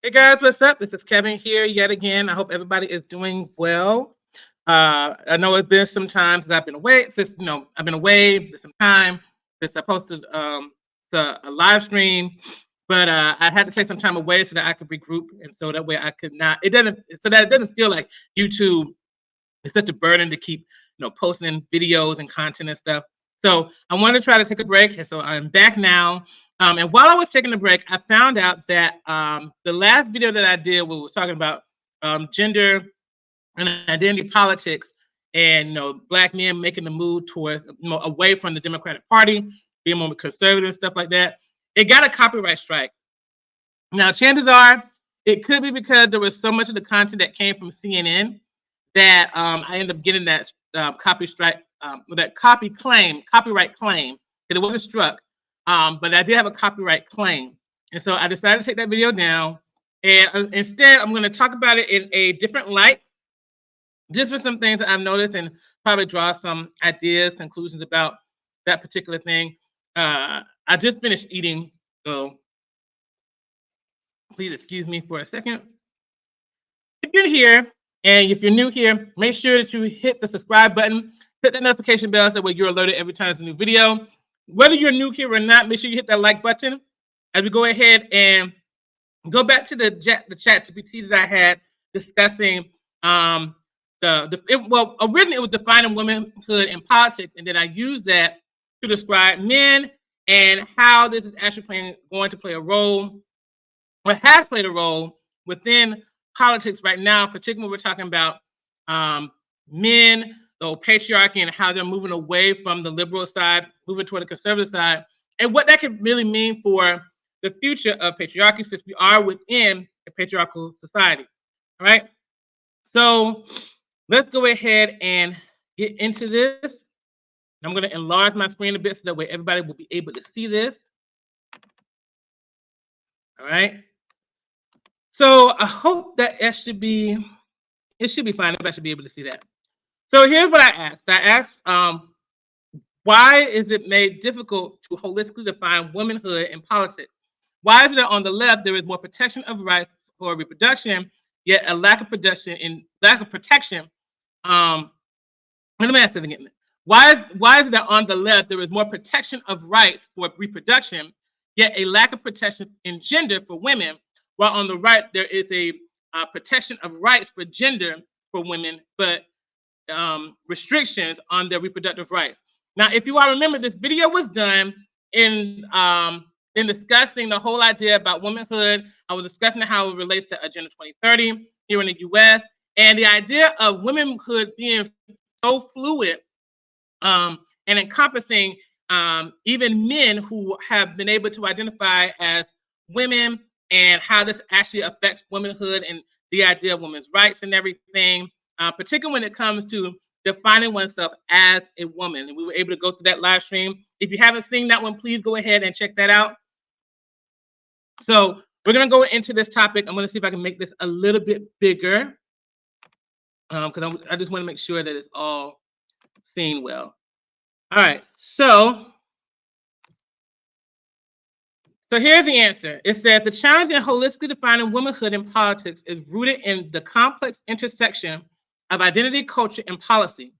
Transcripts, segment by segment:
Hey guys, what's up? This is Kevin here yet again. I hope everybody is doing well. I know it's been some time since I've been away. I've been away for some time since I posted a live stream, but I had to take some time away so that I could regroup, and so that way I could not. It doesn't feel like YouTube is such a burden to keep posting videos and content and stuff. So I wanted to try to take a break, and so I'm back now. And while I was taking the break, I found out that the last video that I did, we were talking about gender and identity politics, and black men making the move towards away from the Democratic Party, being more conservative and stuff like that. It got a copyright strike. Now, chances are it could be because there was so much of the content that came from CNN that I ended up getting that copyright claim, that it wasn't struck, but I did have a copyright claim. And so I decided to take that video down. And instead, I'm going to talk about it in a different light, just for some things that I've noticed, and probably draw some ideas, conclusions about that particular thing. I just finished eating, so please excuse me for a second. If you're here, and if you're new here, make sure that you hit the subscribe button, hit that notification bell so that you're alerted every time there's a new video. Whether you're new here or not, make sure you hit that like button as we go ahead and go back to the chat GPT that I had discussing originally it was defining womanhood in politics, and then I used that to describe men and how this is actually going to play a role, or has played a role within politics right now, particularly when we're talking about men, the patriarchy, and how they're moving away from the liberal side, moving toward the conservative side, and what that could really mean for the future of patriarchy, since we are within a patriarchal society. All right. So let's go ahead and get into this. I'm going to enlarge my screen a bit so that way everybody will be able to see this. All right. So I hope that it should be fine. Everybody should be able to see that. So here's what I asked. I asked, why is it made difficult to holistically define womanhood in politics? Why is it that on the left there is more protection of rights for reproduction, yet a lack of protection? Let me ask that again. Why is it that on the left there is more protection of rights for reproduction, yet a lack of protection in gender for women, while on the right there is a protection of rights for gender for women, but restrictions on their reproductive rights? Now, if you all remember, this video was done in discussing the whole idea about womanhood. I was discussing how it relates to Agenda 2030 here in the U.S. and the idea of womanhood being so fluid and encompassing even men who have been able to identify as women, and how this actually affects womanhood and the idea of women's rights and everything, particularly when it comes to defining oneself as a woman. And we were able to go through that live stream. If you haven't seen that one, please go ahead and check that out. So we're going to go into this topic. I'm going to see if I can make this a little bit bigger, because I just want to make sure that it's all seen well. All right, so here's the answer. It says the challenge in holistically defining womanhood in politics is rooted in the complex intersection of identity, culture, and policy.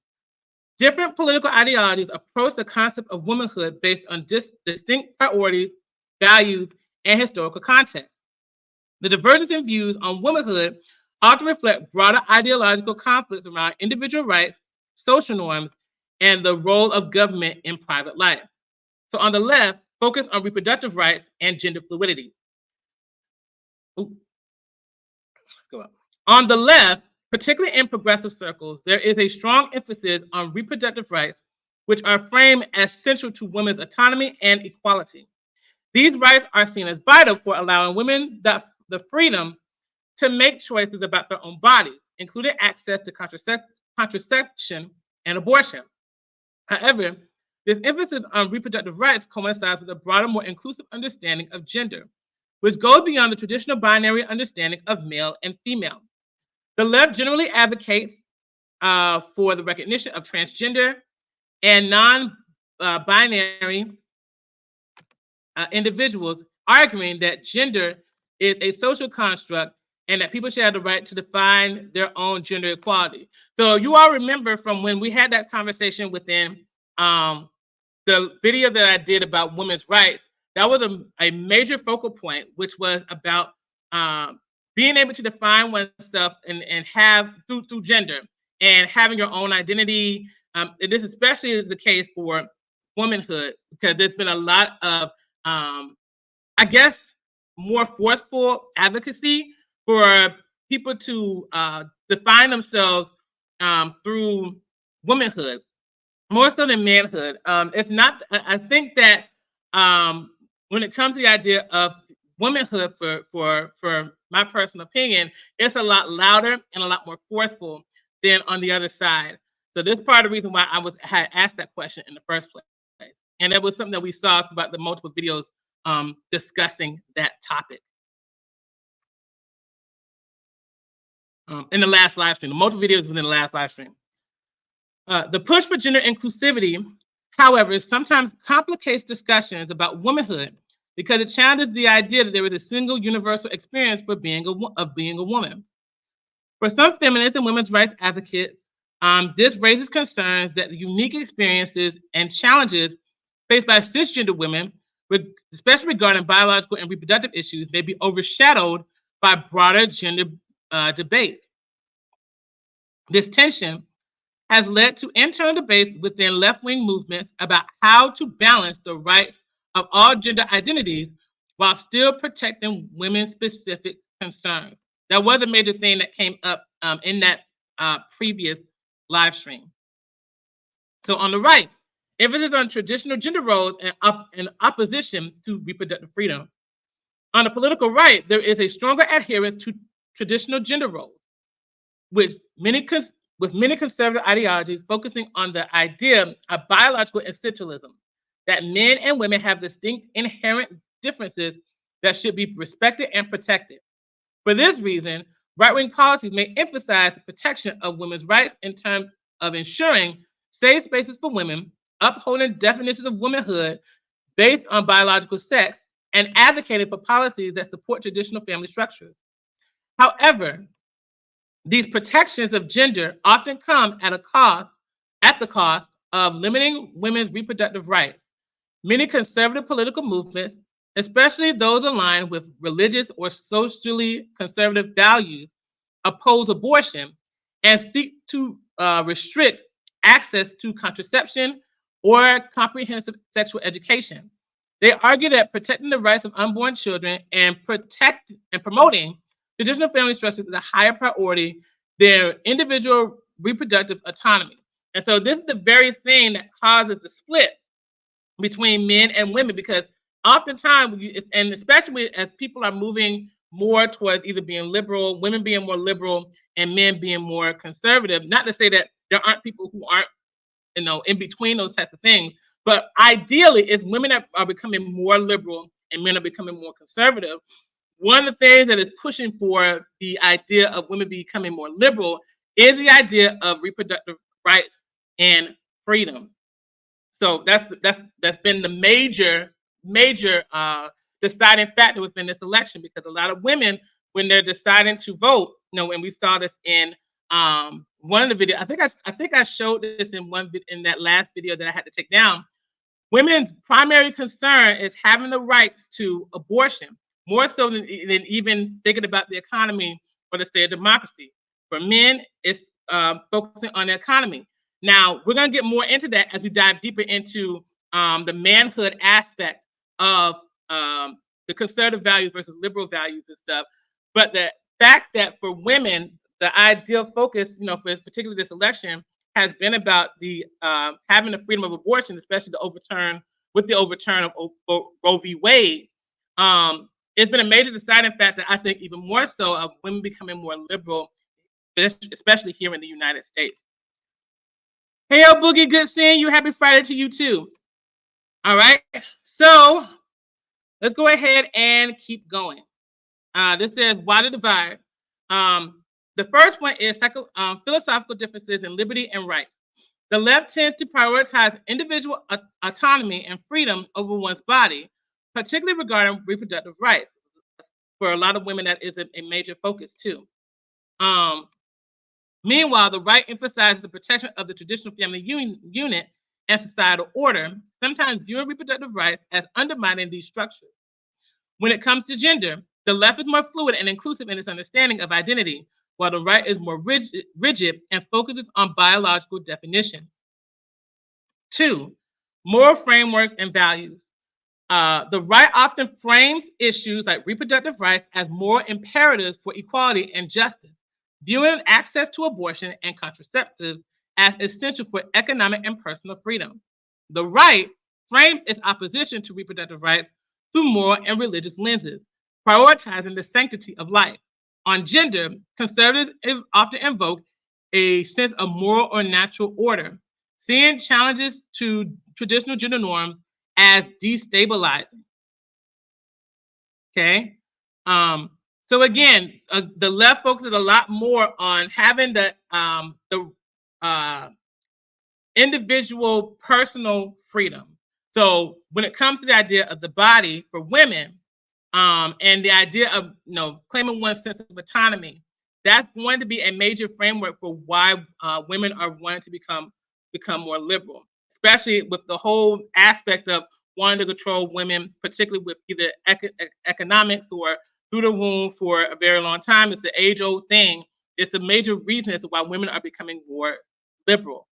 Different political ideologies approach the concept of womanhood based on distinct priorities, values, and historical context. The divergence in views on womanhood often reflect broader ideological conflicts around individual rights, social norms, and the role of government in private life. So on the left, focus on reproductive rights and gender fluidity. On the left, particularly in progressive circles, there is a strong emphasis on reproductive rights, which are framed as central to women's autonomy and equality. These rights are seen as vital for allowing women the freedom to make choices about their own bodies, including access to contraception and abortion. However, this emphasis on reproductive rights coincides with a broader, more inclusive understanding of gender, which goes beyond the traditional binary understanding of male and female. The left generally advocates for the recognition of transgender and non-binary individuals, arguing that gender is a social construct and that people should have the right to define their own gender equality. So you all remember from when we had that conversation within the video that I did about women's rights, that was a major focal point, which was about being able to define oneself and have through gender and having your own identity. And this especially is the case for womanhood, because there's been a lot of, I guess, more forceful advocacy for people to define themselves through womanhood, more so than manhood. It's not. I think that when it comes to the idea of womanhood, for my personal opinion, it's a lot louder and a lot more forceful than on the other side. So this is part of the reason why had asked that question in the first place, and that was something that we saw throughout the multiple videos discussing that topic. In the last live stream, the multiple videos within the last live stream. The push for gender inclusivity, however, sometimes complicates discussions about womanhood because it challenges the idea that there is a single universal experience for being a woman. For some feminists and women's rights advocates, this raises concerns that the unique experiences and challenges faced by cisgender women, especially regarding biological and reproductive issues, may be overshadowed by broader gender debates. This tension has led to internal debates within left-wing movements about how to balance the rights of all gender identities while still protecting women's specific concerns. That was a major thing that came up in that previous live stream. So on the right, emphasis on traditional gender roles and opposition to reproductive freedom. On the political right, there is a stronger adherence to traditional gender roles, with many conservative ideologies focusing on the idea of biological essentialism, that men and women have distinct inherent differences that should be respected and protected. For this reason, right-wing policies may emphasize the protection of women's rights in terms of ensuring safe spaces for women, upholding definitions of womanhood based on biological sex, and advocating for policies that support traditional family structures. However, these protections of gender often come at the cost of limiting women's reproductive rights. Many conservative political movements, especially those aligned with religious or socially conservative values, oppose abortion and seek to restrict access to contraception or comprehensive sexual education. They argue that protecting the rights of unborn children and promoting traditional family structures is a higher priority than individual reproductive autonomy. And so this is the very thing that causes the split between men and women, because oftentimes, and especially as people are moving more towards either being liberal, women being more liberal and men being more conservative, not to say that there aren't people who aren't, in between those types of things, but ideally it's women that are becoming more liberal and men are becoming more conservative. One of the things that is pushing for the idea of women becoming more liberal is the idea of reproductive rights and freedom. So that's been the major deciding factor within this election, because a lot of women, when they're deciding to vote, and we saw this in one of the videos. I think I showed this in that last video that I had to take down. Women's primary concern is having the rights to abortion, more so than even thinking about the economy or the state of democracy. For men, it's focusing on the economy. Now, we're going to get more into that as we dive deeper into the manhood aspect of the conservative values versus liberal values and stuff. But the fact that for women, the ideal focus, for particularly this election, has been about the having the freedom of abortion, especially the overturn of Roe v. Wade. It's been a major deciding factor, I think, even more so, of women becoming more liberal, especially here in the United States. Hey, yo, Boogie, good seeing you. Happy Friday to you too. All right, so let's go ahead and keep going. This says, why the divide? The first one is philosophical differences in liberty and rights. The left tends to prioritize individual autonomy and freedom over one's body, particularly regarding reproductive rights. for a lot of women, that is a major focus too. Meanwhile, the right emphasizes the protection of the traditional family unit and societal order, sometimes viewing reproductive rights as undermining these structures. When it comes to gender, the left is more fluid and inclusive in its understanding of identity, while the right is more rigid and focuses on biological definitions. 2, moral frameworks and values. The right often frames issues like reproductive rights as moral imperatives for equality and justice, viewing access to abortion and contraceptives as essential for economic and personal freedom. The right frames its opposition to reproductive rights through moral and religious lenses, prioritizing the sanctity of life. On gender, conservatives often invoke a sense of moral or natural order, seeing challenges to traditional gender norms as destabilizing. Okay. So again, the left focuses a lot more on having the individual personal freedom. So when it comes to the idea of the body for women, and the idea of claiming one's sense of autonomy, that's going to be a major framework for why women are wanting to become more liberal, especially with the whole aspect of wanting to control women, particularly with either economics or through the womb for a very long time. It's an age-old thing. It's a major reason as to why women are becoming more liberal.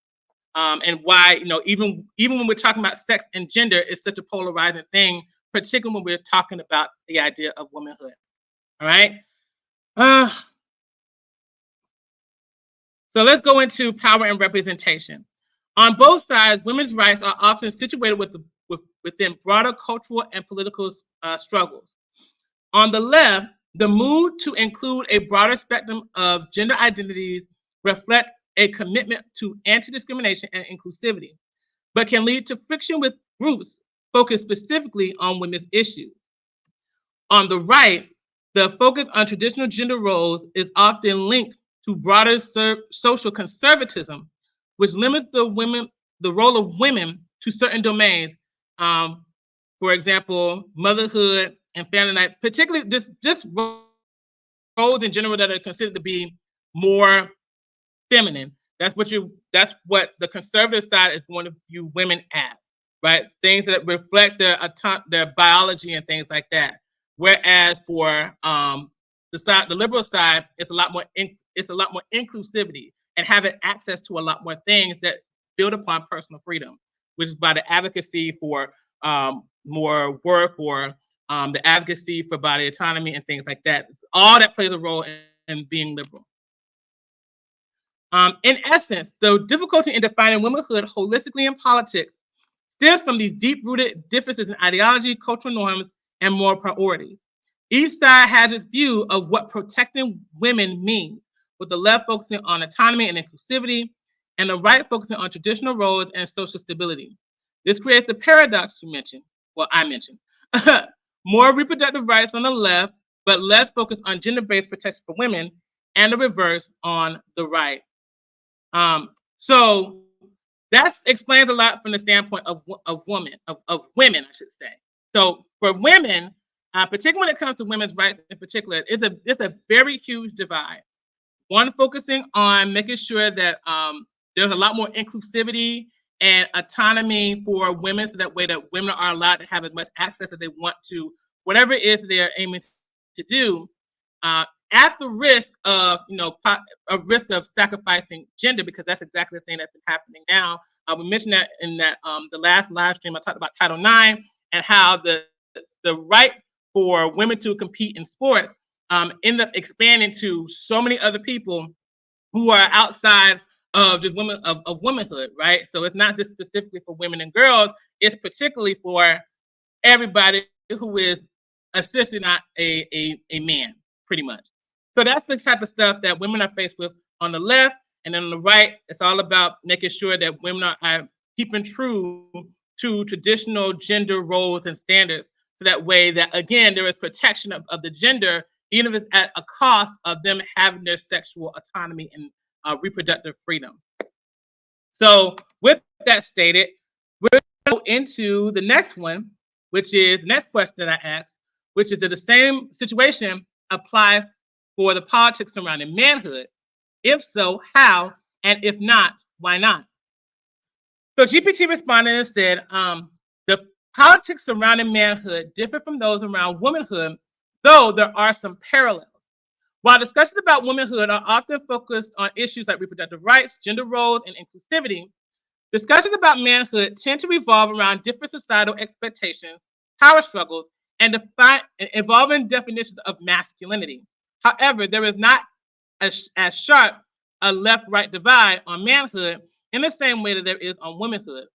And why, even when we're talking about sex and gender, it's such a polarizing thing, particularly when we're talking about the idea of womanhood. All right. So let's go into power and representation. On both sides, women's rights are often situated within broader cultural and political struggles. On the left, the move to include a broader spectrum of gender identities reflect a commitment to anti-discrimination and inclusivity, but can lead to friction with groups focused specifically on women's issues. On the right, the focus on traditional gender roles is often linked to broader social conservatism, which limits the role of women to certain domains. For example, motherhood and family life, particularly just roles in general that are considered to be more feminine. That's what the conservative side is going to view women as, right? Things that reflect their biology and things like that. Whereas for the liberal side, it's a lot more inclusivity and having access to a lot more things that build upon personal freedom, which is by the advocacy for more work or the advocacy for body autonomy and things like that. All that plays a role in being liberal. In essence, the difficulty in defining womanhood holistically in politics stems from these deep-rooted differences in ideology, cultural norms, and moral priorities. Each side has its view of what protecting women means, with the left focusing on autonomy and inclusivity, and the right focusing on traditional roles and social stability. This creates the paradox I mentioned. More reproductive rights on the left, but less focus on gender-based protection for women, and the reverse on the right. So that explains a lot from the standpoint of women, I should say. So for women, particularly when it comes to women's rights in particular, it's a very huge divide. One focusing on making sure that there's a lot more inclusivity and autonomy for women, so that way that women are allowed to have as much access as they want to whatever it is they're aiming to do. At the risk of, sacrificing gender, because that's exactly the thing that's been happening now. We mentioned that in the last live stream. I talked about Title IX and how the right for women to compete in sports ended up expanding to so many other people who are outside of just womanhood, right? So it's not just specifically for women and girls; it's particularly for everybody who is essentially not a man, pretty much. So that's the type of stuff that women are faced with on the left. And then on the right, it's all about making sure that women are keeping true to traditional gender roles and standards. So that way that, again, there is protection of the gender, even if it's at a cost of them having their sexual autonomy and reproductive freedom. So with that stated, we're going to go into the next one, which is the next question that I asked. which is that the same situation apply for the politics surrounding manhood? If so, how? And if not, why not? So GPT responded and said, the politics surrounding manhood differ from those around womanhood, though there are some parallels. While discussions about womanhood are often focused on issues like reproductive rights, gender roles, and inclusivity, discussions about manhood tend to revolve around different societal expectations, power struggles, and evolving definitions of masculinity. However, there is not as sharp a left-right divide on manhood in the same way that there is on womanhood.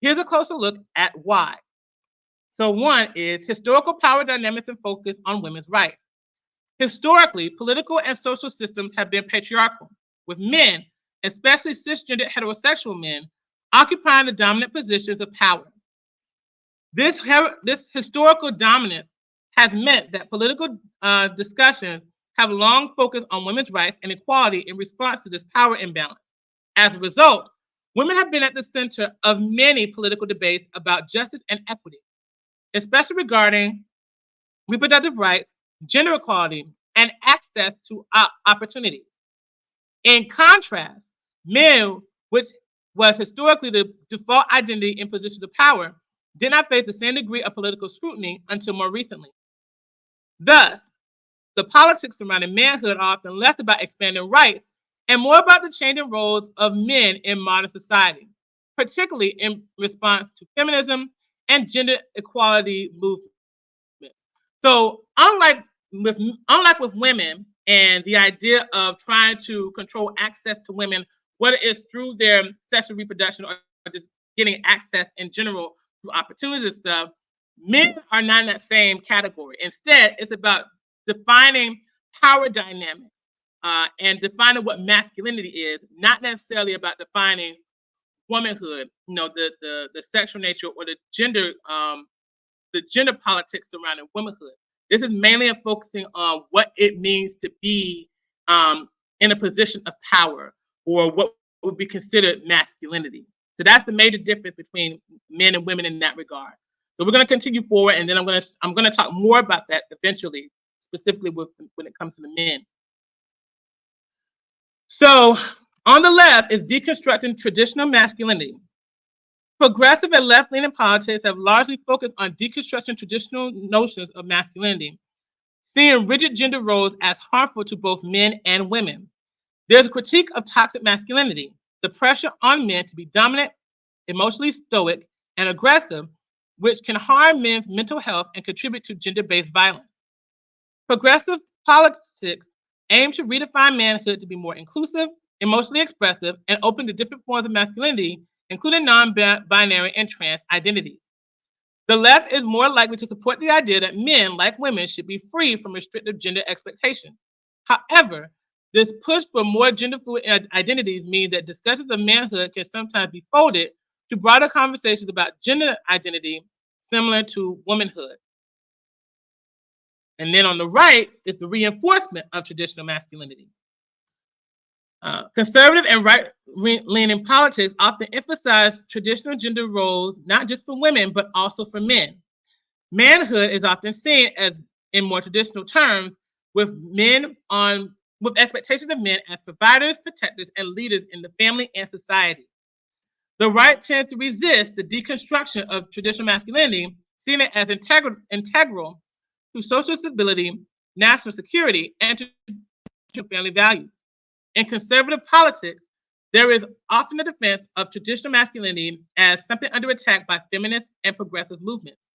Here's a closer look at why. So one is historical power dynamics and focus on women's rights. Historically, political and social systems have been patriarchal, with men, especially cisgender heterosexual men, occupying the dominant positions of power. This historical dominance has meant that political discussions have long focused on women's rights and equality in response to this power imbalance. As a result, women have been at the center of many political debates about justice and equity, especially regarding reproductive rights, gender equality, and access to opportunities. In contrast, men, which was historically the default identity in positions of power, did not face the same degree of political scrutiny until more recently. Thus, the politics surrounding manhood are often less about expanding rights and more about the changing roles of men in modern society, particularly in response to feminism and gender equality movements. So unlike with women and the idea of trying to control access to women, whether it's through their sexual reproduction or just getting access in general through opportunities and stuff, men are not in that same category. Instead, it's about defining power dynamics and defining what masculinity is, not necessarily about defining womanhood, the sexual nature or the gender politics surrounding womanhood. This is mainly focusing on what it means to be in a position of power or what would be considered masculinity. So that's the major difference between men and women in that regard. So we're going to continue forward, and then I'm going to talk more about that eventually, specifically when it comes to the men. So on the left is deconstructing traditional masculinity. Progressive and left-leaning politics have largely focused on deconstructing traditional notions of masculinity, seeing rigid gender roles as harmful to both men and women. There's a critique of toxic masculinity, the pressure on men to be dominant, emotionally stoic, and aggressive, which can harm men's mental health and contribute to gender-based violence. Progressive politics aim to redefine manhood to be more inclusive, emotionally expressive, and open to different forms of masculinity, including non-binary and trans identities. The left is more likely to support the idea that men, like women, should be free from restrictive gender expectations. However, this push for more gender-fluid identities means that discussions of manhood can sometimes be folded to broader conversations about gender identity similar to womanhood. And then on the right is the reinforcement of traditional masculinity. Conservative and right-leaning politics often emphasize traditional gender roles, not just for women, but also for men. Manhood is often seen as, in more traditional terms, with expectations of men as providers, protectors, and leaders in the family and society. The right tends to resist the deconstruction of traditional masculinity, seeing it as integral to social stability, national security, and to family values. In conservative politics, there is often a defense of traditional masculinity as something under attack by feminist and progressive movements.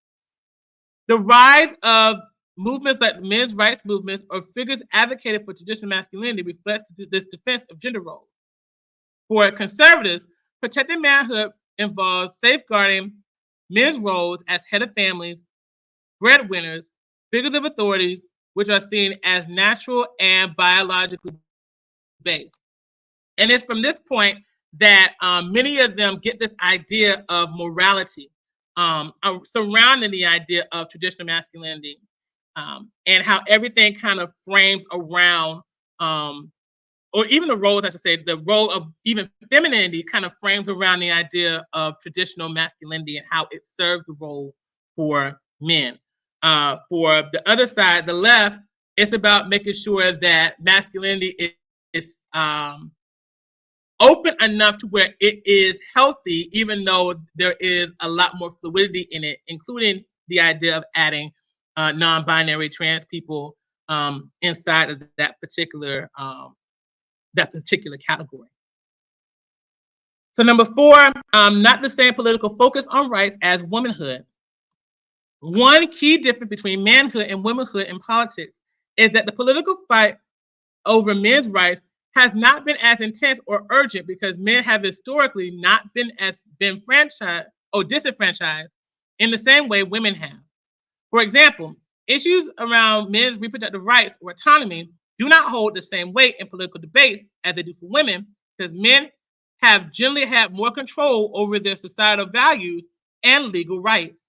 The rise of movements like men's rights movements or figures advocated for traditional masculinity reflects this defense of gender roles. For conservatives, protecting manhood involves safeguarding men's roles as head of families, breadwinners, figures of authorities, which are seen as natural and biologically based. And it's from this point that many of them get this idea of morality surrounding the idea of traditional masculinity and how everything kind of frames around, or even the roles, I should say, the role of even femininity kind of frames around the idea of traditional masculinity and how it serves the role for men. For the other side, the left, it's about making sure that masculinity is open enough to where it is healthy, even though there is a lot more fluidity in it, including the idea of adding non-binary trans people inside of that particular category. So number 4, not the same political focus on rights as womanhood. One key difference between manhood and womanhood in politics is that the political fight over men's rights has not been as intense or urgent because men have historically not been franchised or disenfranchised in the same way women have. For example, issues around men's reproductive rights or autonomy do not hold the same weight in political debates as they do for women because men have generally had more control over their societal values and legal rights.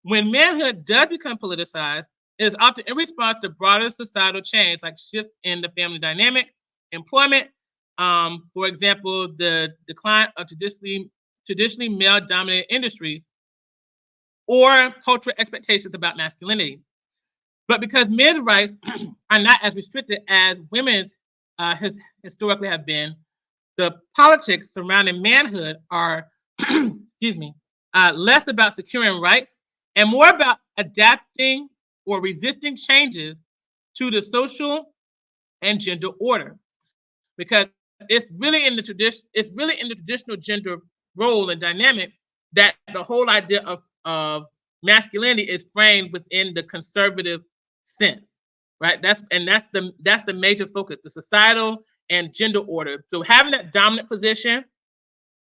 When manhood does become politicized, it is often in response to broader societal change, like shifts in the family dynamic, employment. For example, the decline of traditionally male-dominated industries, or cultural expectations about masculinity. But because men's rights are not as restricted as women's historically have been, the politics surrounding manhood are, less about securing rights and more about adapting or resisting changes to the social and gender order, because it's really in the traditional gender role and dynamic that the whole idea of masculinity is framed within the conservative sense, right? That's the major focus, the societal and gender order. So having that dominant position,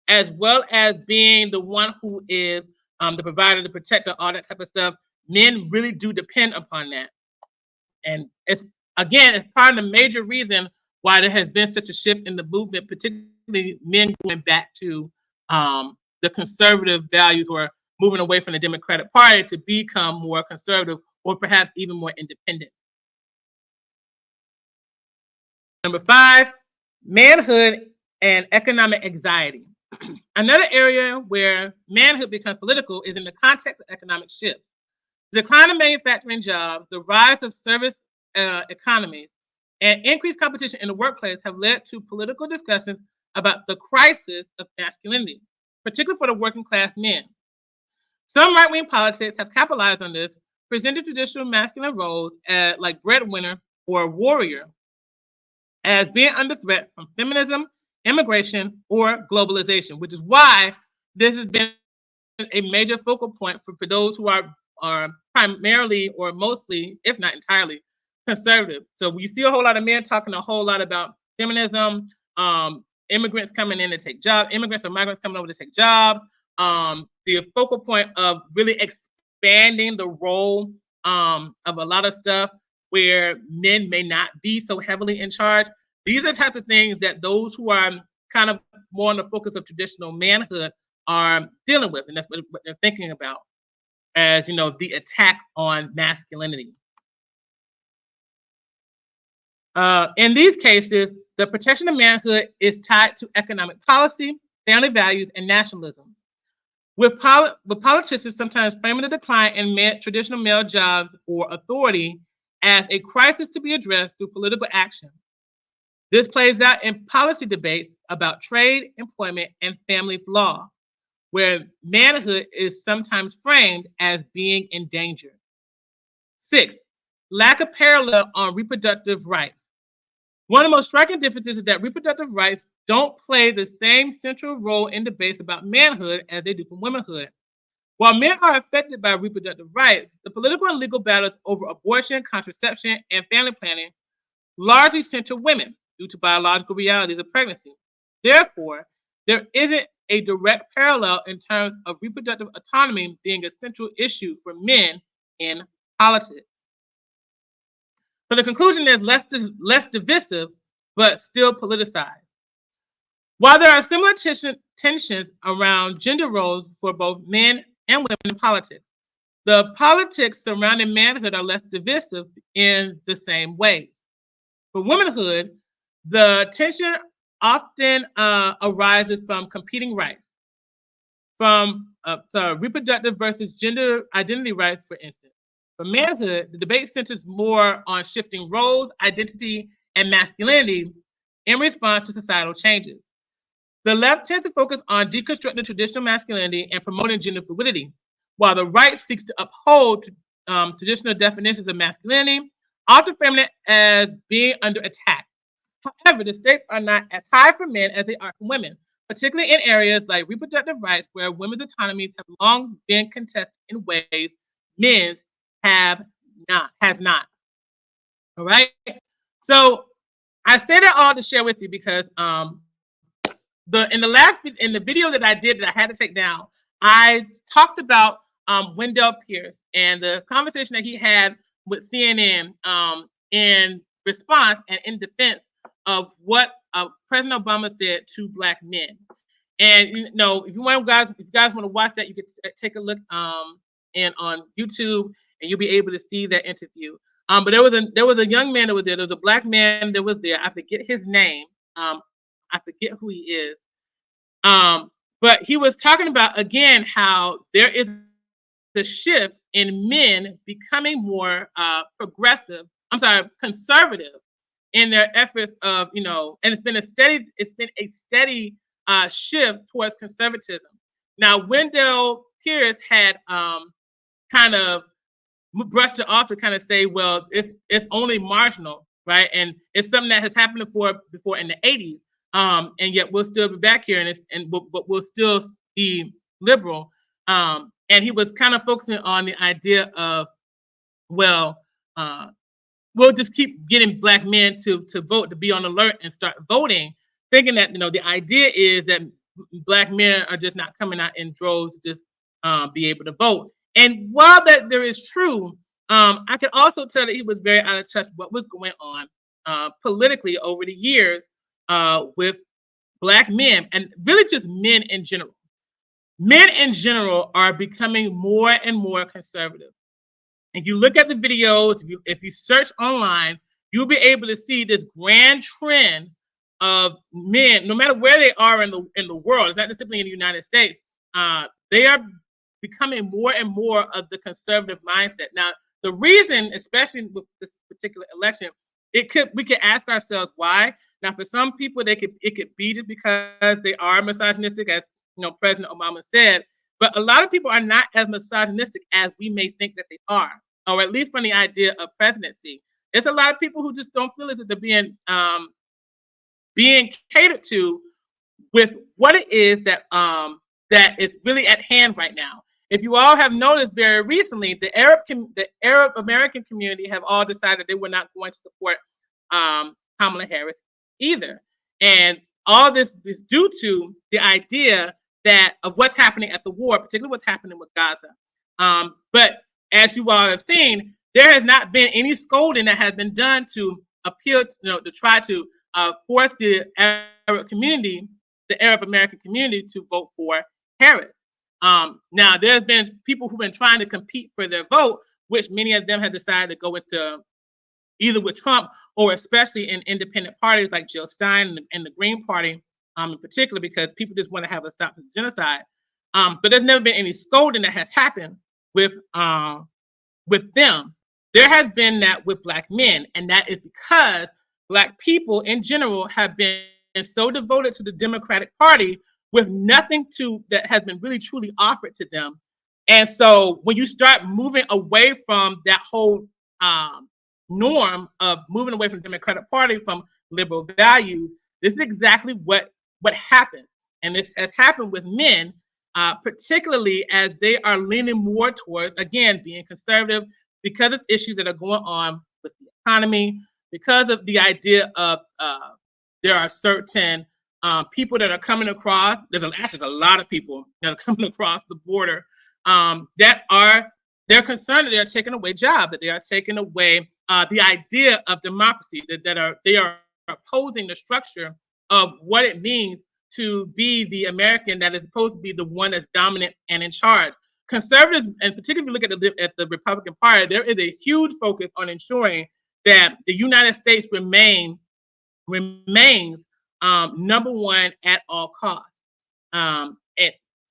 as well as being the one who is the provider, the protector, all that type of stuff, men really do depend upon that. And it's part of the major reason why there has been such a shift in the movement, particularly men going back to the conservative values or moving away from the Democratic Party to become more conservative or perhaps even more independent. Number 5, manhood and economic anxiety. Another area where manhood becomes political is in the context of economic shifts. The decline of manufacturing jobs, the rise of service economies, and increased competition in the workplace have led to political discussions about the crisis of masculinity, particularly for the working class men. Some right-wing politics have capitalized on this, presented traditional masculine roles like breadwinner or warrior as being under threat from feminism, immigration, or globalization, which is why this has been a major focal point for those who are primarily or mostly, if not entirely, conservative. So we see a whole lot of men talking a whole lot about feminism, immigrants coming in to take jobs, immigrants or migrants coming over to take jobs, the focal point of really expanding the role of a lot of stuff where men may not be so heavily in charge. These are types of things that those who are kind of more on the focus of traditional manhood are dealing with, and that's what they're thinking about as, the attack on masculinity. In these cases, the protection of manhood is tied to economic policy, family values, and nationalism. With politicians sometimes framing the decline in traditional male jobs or authority as a crisis to be addressed through political action. This plays out in policy debates about trade, employment, and family law, where manhood is sometimes framed as being endangered. 6, lack of parallel on reproductive rights. One of the most striking differences is that reproductive rights don't play the same central role in debates about manhood as they do for womanhood. While men are affected by reproductive rights, the political and legal battles over abortion, contraception, and family planning largely center women due to biological realities of pregnancy. Therefore, there isn't a direct parallel in terms of reproductive autonomy being a central issue for men in politics. So the conclusion is less divisive, but still politicized. While there are similar tensions around gender roles for both men and women in politics, the politics surrounding manhood are less divisive in the same ways. For womanhood, the tension often arises from competing rights. reproductive versus gender identity rights, for instance. For manhood, the debate centers more on shifting roles, identity, and masculinity in response to societal changes. The left tends to focus on deconstructing traditional masculinity and promoting gender fluidity, while the right seeks to uphold traditional definitions of masculinity, often framing it as being under attack. However, the stakes are not as high for men as they are for women, particularly in areas like reproductive rights, where women's autonomies have long been contested in ways men's has not. All right. So I say that all to share with you because in the video that I did that I had to take down, I talked about Wendell Pierce and the conversation that he had with CNN in response and in defense of what President Obama said to Black men. And if you guys want to watch that, you can take a look and on YouTube, and you'll be able to see that interview. But there was a young man that was there. There was a Black man that was there. I forget his name. I forget who he is. But he was talking about again how there is the shift in men becoming more conservative in their efforts of, and it's been a steady shift towards conservatism. Now, Wendell Pierce had kind of brushed it off to kind of say, well, it's only marginal, right? And it's something that has happened before in the 80s. And yet we'll still be back here, but we'll still be liberal. And he was kind of focusing on the idea of, well, we'll just keep getting Black men to vote, to be on alert and start voting, thinking that the idea is that Black men are just not coming out in droves to just be able to vote. And while that there is true, I can also tell that he was very out of touch with what was going on politically over the years with Black men, and really just men in general. Men in general are becoming more and more conservative. If you look at the videos, if you search online, you'll be able to see this grand trend of men, no matter where they are in the world. It's not just simply in the United States. They are becoming more and more of the conservative mindset. Now, the reason, especially with this particular election, we could ask ourselves why. Now, for some people, it could be just because they are misogynistic, as President Obama said. But a lot of people are not as misogynistic as we may think that they are, or at least from the idea of presidency. There's a lot of people who just don't feel as if they're being catered to with what it is that is really at hand right now. If you all have noticed very recently, the Arab American community have all decided they were not going to support Kamala Harris either. And all this is due to the idea of what's happening at the war, particularly what's happening with Gaza. But as you all have seen, there has not been any scolding that has been done to appeal, to try to force the Arab American community to vote for Harris. Now, there's been people who've been trying to compete for their vote, which many of them have decided to go into either with Trump or especially in independent parties like Jill Stein and the Green Party in particular, because people just want to have a stop to the genocide. But there's never been any scolding that has happened with them. There has been that with Black men, and that is because Black people in general have been so devoted to the Democratic Party with nothing that has been really truly offered to them. And so when you start moving away from that whole norm of moving away from the Democratic Party, from liberal values, this is exactly what happens. And this has happened with men, particularly as they are leaning more towards, again, being conservative because of issues that are going on with the economy, because of the idea of there are certain people that are coming across. There's actually a lot of people that are coming across the border they're concerned that they are taking away jobs, that they are taking away the idea of democracy, that they are opposing the structure of what it means to be the American that is supposed to be the one that's dominant and in charge. Conservatives, and particularly if you look at the Republican Party, there is a huge focus on ensuring that the United States remains number one at all costs. And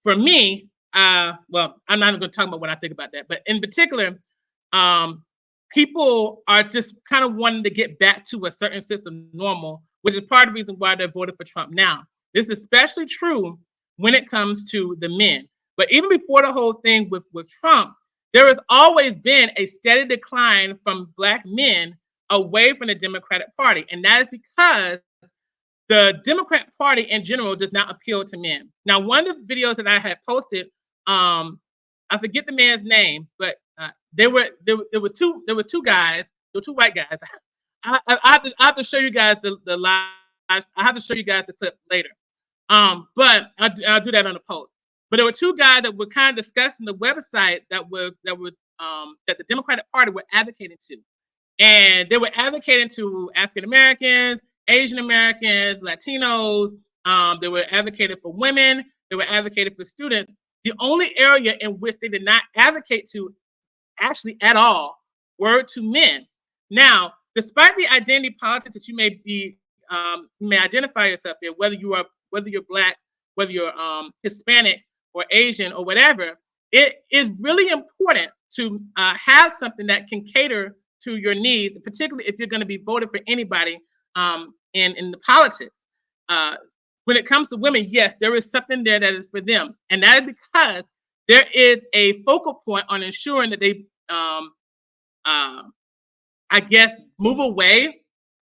for me, well, I'm not going to talk about what I think about that, but in particular, people are just kind of wanting to get back to a certain sense of normal, which is part of the reason why they're voting for Trump now. This is especially true when it comes to the men. But even before the whole thing with Trump, there has always been a steady decline from Black men away from the Democratic Party. And that is because the Democrat Party in general does not appeal to men. Now, one of the videos that I had posted, I forget the man's name, but there were two guys, there were two white guys. I have to show you guys the live. I have to show you guys the clip later. But I'll do that on the post. But there were two guys that were kind of discussing the website that the Democratic Party were advocating to, and they were advocating to African Americans, Asian Americans, Latinos. They were advocating for women. They were advocating for students. The only area in which they did not advocate to actually at all were to men. Now, despite the identity politics that you may be, you may identify yourself in, whether you're Black, whether you're Hispanic or Asian or whatever, it is really important to have something that can cater to your needs, particularly if you're going to be voting for anybody in the politics. When it comes to women, yes, there is something there that is for them, and that is because there is a focal point on ensuring that they, I guess, move away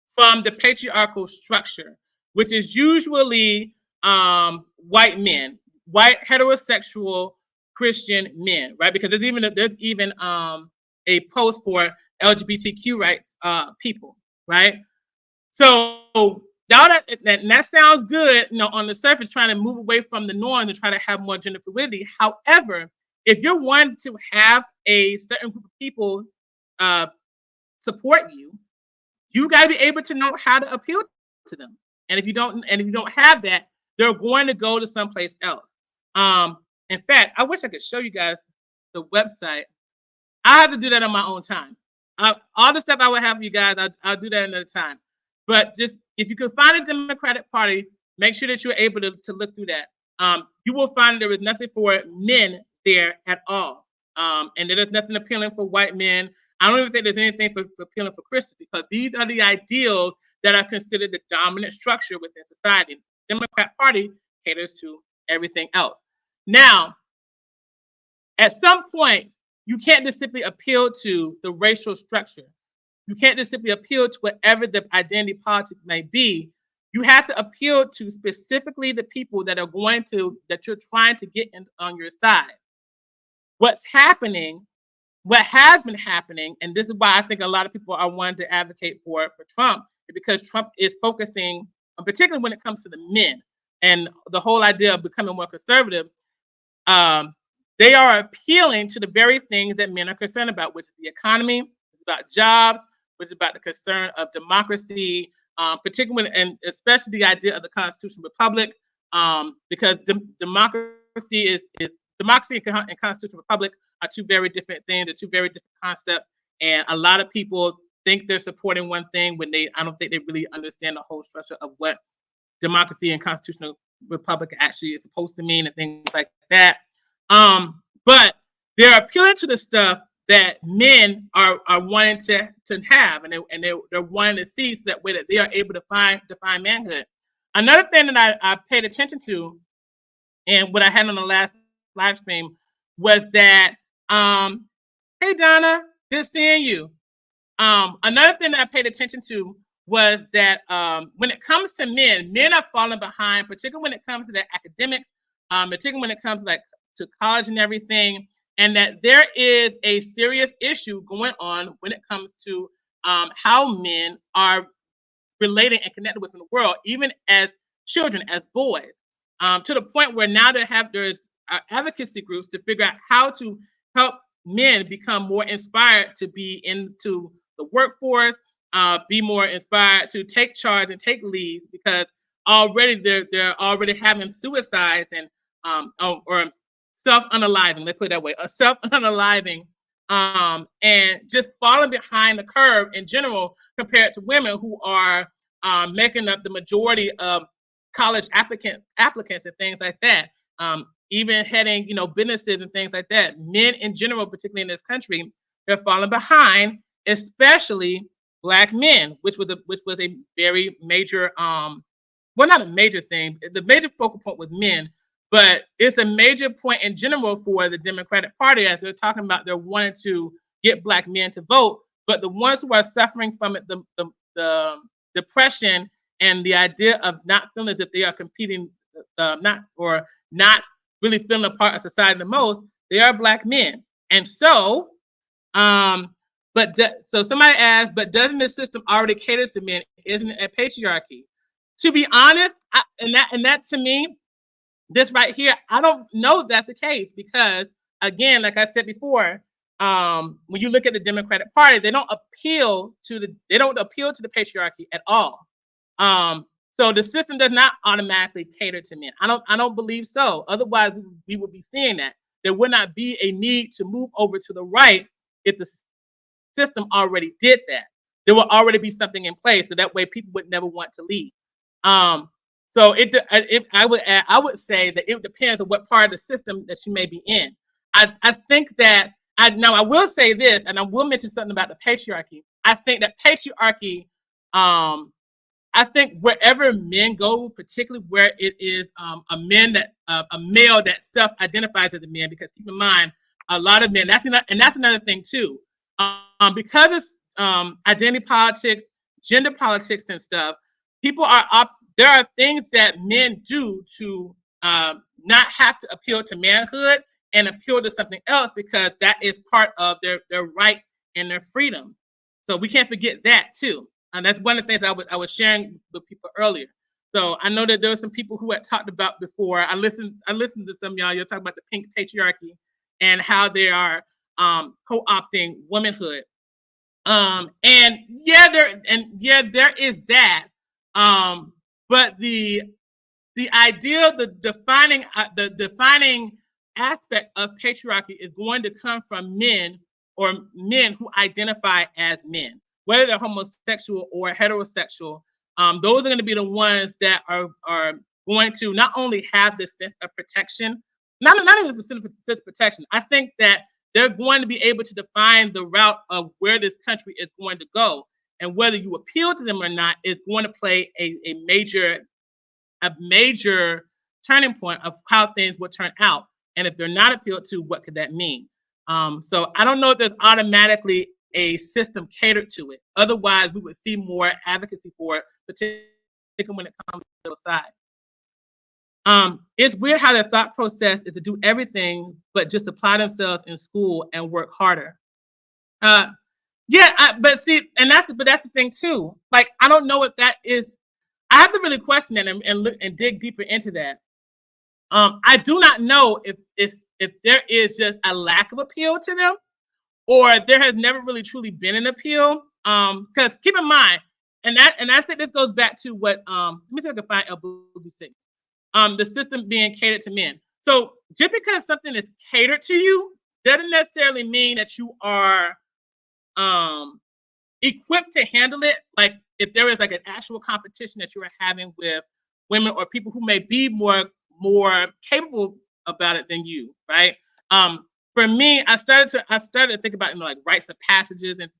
from the patriarchal structure, which is usually white men, white heterosexual Christian men, right? Because there's even a post for LGBTQ rights people, right? So that sounds good, on the surface, trying to move away from the norms and try to have more gender fluidity. However, if you're wanting to have a certain group of people support you, you got to be able to know how to appeal to them. And if you don't have that, they're going to go to someplace else. In fact, I wish I could show you guys the website. I have to do that on my own time. All the stuff I would have for you guys, I'll do that another time. But just if you can find a Democratic Party, make sure that you're able to look through that. You will find there is nothing for men there at all. And there's nothing appealing for white men. I don't even think there's anything for appealing for Christians, because these are the ideals that are considered the dominant structure within society. The Democrat Party caters to everything else. Now, at some point, you can't just simply appeal to the racial structure. You can't just simply appeal to whatever the identity politics may be. You have to appeal to specifically the people that you're trying to get on your side. What has been happening, and this is why I think a lot of people are wanting to advocate for Trump, is because Trump is focusing, particularly when it comes to the men and the whole idea of becoming more conservative. They are appealing to the very things that men are concerned about, which is the economy, which is about jobs, which is about the concern of democracy, particularly and especially the idea of the constitutional republic, because democracy and constitutional republic are two very different things, they're two very different concepts, and a lot of people think they're supporting one thing when I don't think they really understand the whole structure of what democracy and constitutional republic actually is supposed to mean and things like that. But they're appealing to the stuff that men are wanting to have, and they're wanting to see so that way that they are able to define manhood. Another thing that I paid attention to, and what I had on the last live stream, was that hey Donna, good seeing you. Another thing that I paid attention to was that when it comes to men are falling behind, particularly when it comes to their academics, particularly when it comes to college and everything, and that there is a serious issue going on when it comes to how men are relating and connected within the world, even as children, as boys, to the point where now there's advocacy groups to figure out how to help men become more inspired to be into the workforce, be more inspired to take charge and take leads, because already they're already having suicides and or self-unaliving, let's put it that way, self-unaliving, and just falling behind the curve in general compared to women who are making up the majority of college applicants and things like that. even heading, businesses and things like that. Men in general, particularly in this country, they're falling behind, especially Black men, which was a very major, well, not a major thing. The major focal point was men, but it's a major point in general for the Democratic Party, as they're talking about they're wanting to get Black men to vote. But the ones who are suffering from it, the depression and the idea of not feeling as if they are competing, not really feeling a part of society the most, they are Black men. And so, so somebody asked, but doesn't the system already cater to men? Isn't it a patriarchy? To be honest, and that to me, this right here, I don't know if that's the case, because again, like I said before, when you look at the Democratic Party, they don't appeal to the patriarchy at all. So the system does not automatically cater to men. I don't believe so. Otherwise, we would be seeing that. There would not be a need to move over to the right if the system already did that. There will already be something in place, so that way people would never want to leave. So I would say that it depends on what part of the system that you may be in. I think that I will say this, and I will mention something about the patriarchy. I think that patriarchy, I think wherever men go, particularly where it is a male that self-identifies as a man, because keep in mind, a lot of men, that's another thing too. Because it's identity politics, gender politics and stuff, people are there are things that men do to not have to appeal to manhood and appeal to something else, because that is part of their right and their freedom. So we can't forget that too. And that's one of the things I was sharing with people earlier. So I know that there were some people who had talked about before. I listened to some of y'all. You're talking about the pink patriarchy and how they are co-opting womanhood. There is that. But the idea, the defining aspect of patriarchy is going to come from men, or men who identify as men, whether they're homosexual or heterosexual. Those are going to be the ones that are going to not only have this sense of protection, not even the sense of protection. I think that they're going to be able to define the route of where this country is going to go, and whether you appeal to them or not is going to play a major turning point of how things will turn out. And if they're not appealed to, what could that mean? So I don't know if there's automatically a system catered to it. Otherwise, we would see more advocacy for it, particularly when it comes to the other side. It's weird how their thought process is to do everything but just apply themselves in school and work harder. But that's the thing too. Like, I don't know if that is. I have to really question it and look and dig deeper into that. I do not know if there is just a lack of appeal to them, or there has never really truly been an appeal. Because keep in mind, and I think this goes back to what let me see if I can find El Boogie 6. The system being catered to men. So just because something is catered to you doesn't necessarily mean that you are equipped to handle it. Like, if there is like an actual competition that you are having with women or people who may be more capable about it than you, right? For me, I started to think about like rites of passages and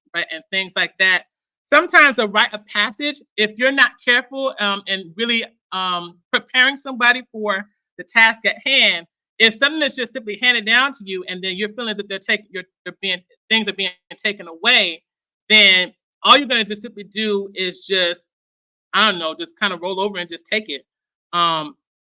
things like that. Sometimes a rite of passage, if you're not careful and really preparing somebody for the task at hand, is something that's just simply handed down to you, and then you're feeling that things are being taken away. Then all you're going to just simply do is just kind of roll over and just take it.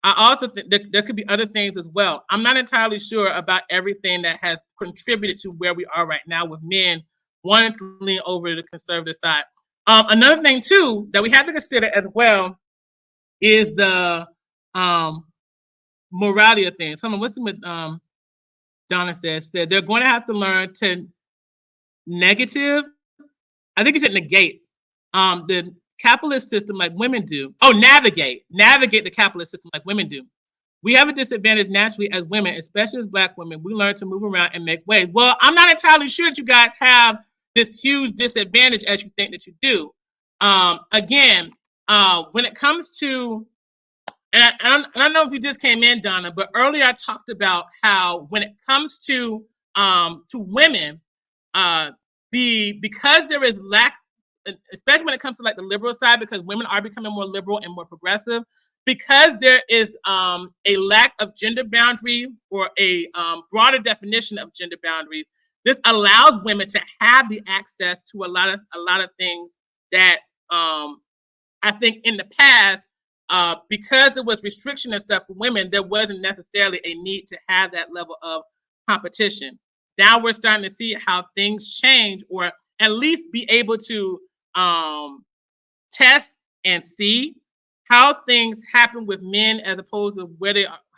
I also think there could be other things as well. I'm not entirely sure about everything that has contributed to where we are right now with men wanting to lean over to the conservative side. Another thing too that we have to consider as well is the morality of things. Hold on, what's what Donna said they're going to have to learn to negative. I think he said negate the capitalist system like women do. Oh, navigate the capitalist system like women do. We have a disadvantage naturally as women, especially as Black women. We learn to move around and make waves. Well, I'm not entirely sure that you guys have this huge disadvantage as you think that you do. Again, when it comes to I don't know if you just came in, Donna, but earlier I talked about how when it comes to women, uh, because there is lack, especially when it comes to like the liberal side, because women are becoming more liberal and more progressive, because there is a lack of gender boundary or a broader definition of gender boundaries. This allows women to have the access to a lot of things that I think in the past, because there was restriction and stuff for women, there wasn't necessarily a need to have that level of competition. Now we're starting to see how things change, or at least be able to um, test and see how things happen with men as opposed to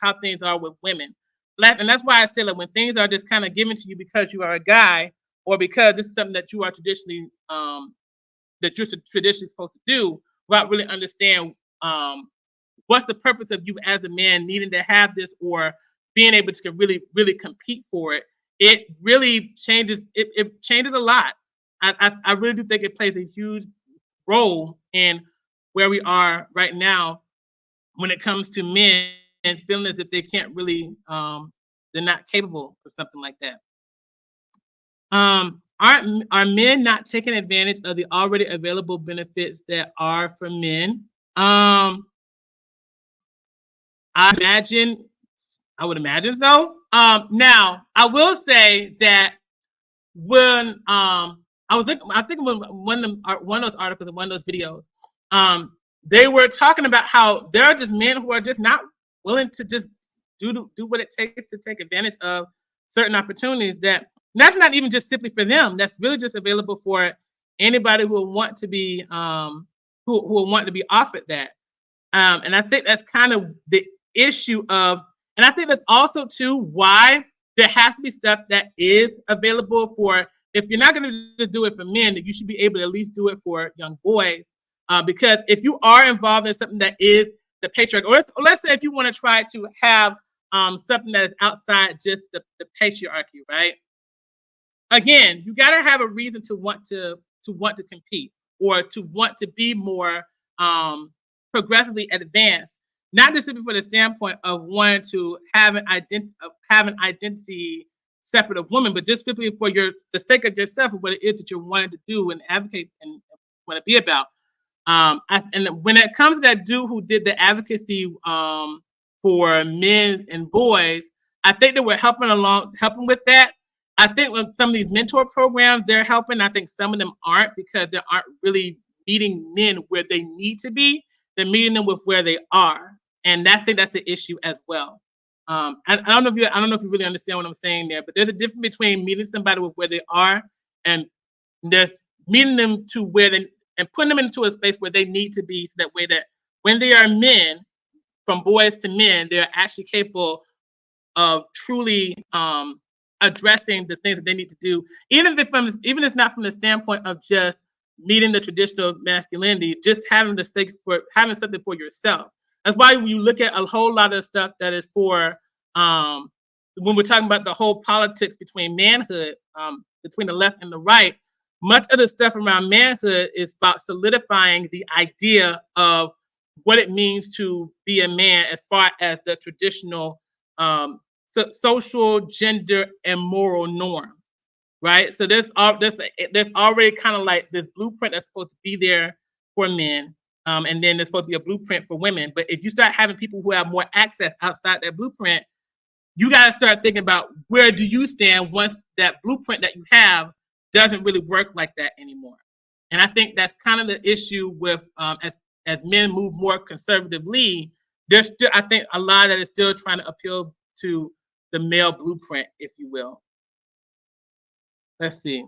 how things are with women. And that's why I say that when things are just kind of given to you because you are a guy, or because this is something that you are traditionally supposed to do, without really understand what's the purpose of you as a man needing to have this, or being able to really compete for it. It really changes. It changes a lot. I really do think it plays a huge role in where we are right now when it comes to men feeling as if they can't really, they're not capable of something like that. Are men not taking advantage of the already available benefits that are for men? I would imagine so. Now I will say that when I think when one of those articles and one of those videos, they were talking about how there are just men who are just not willing to just do what it takes to take advantage of certain opportunities. That's not even just simply for them. That's really just available for anybody who will want to be who will want to be offered that. And I think that's kind of the issue of, and I think that's also too why there has to be stuff that is available for, if you're not going to do it for men, that you should be able to at least do it for young boys. Because if you are involved in something that is the patriarchy, or let's say if you want to try to have something that is outside just the patriarchy, right? Again, you got to have a reason to want to compete, or to want to be more progressively advanced, not just simply for the standpoint of wanting to have an identity separate of women, but just simply for the sake of yourself and what it is that you're wanting to do and advocate and want to be about. And when it comes to that dude who did the advocacy for men and boys, I think they were helping with that. I think with some of these mentor programs, they're helping. I think some of them aren't, because they aren't really meeting men where they need to be. They're meeting them with where they are, and I think that's the issue as well. I don't know if you really understand what I'm saying there, but there's a difference between meeting somebody with where they are and just meeting them to where they, and putting them into a space where they need to be, so that way that when they are men, from boys to men, they're actually capable of truly addressing the things that they need to do, even if it's not from the standpoint of just meeting the traditional masculinity, just having having something for yourself. That's why when you look at a whole lot of stuff that is for when we're talking about the whole politics between manhood, between the left and the right, much of the stuff around manhood is about solidifying the idea of what it means to be a man, as far as the traditional social, gender, and moral norms, right? So there's already kind of like this blueprint that's supposed to be there for men, and then there's supposed to be a blueprint for women. But if you start having people who have more access outside that blueprint, you got to start thinking about, where do you stand once that blueprint that you have doesn't really work like that anymore. And I think that's kind of the issue with as men move more conservatively, there's still, I think, a lot that is still trying to appeal to the male blueprint, if you will. Let's see.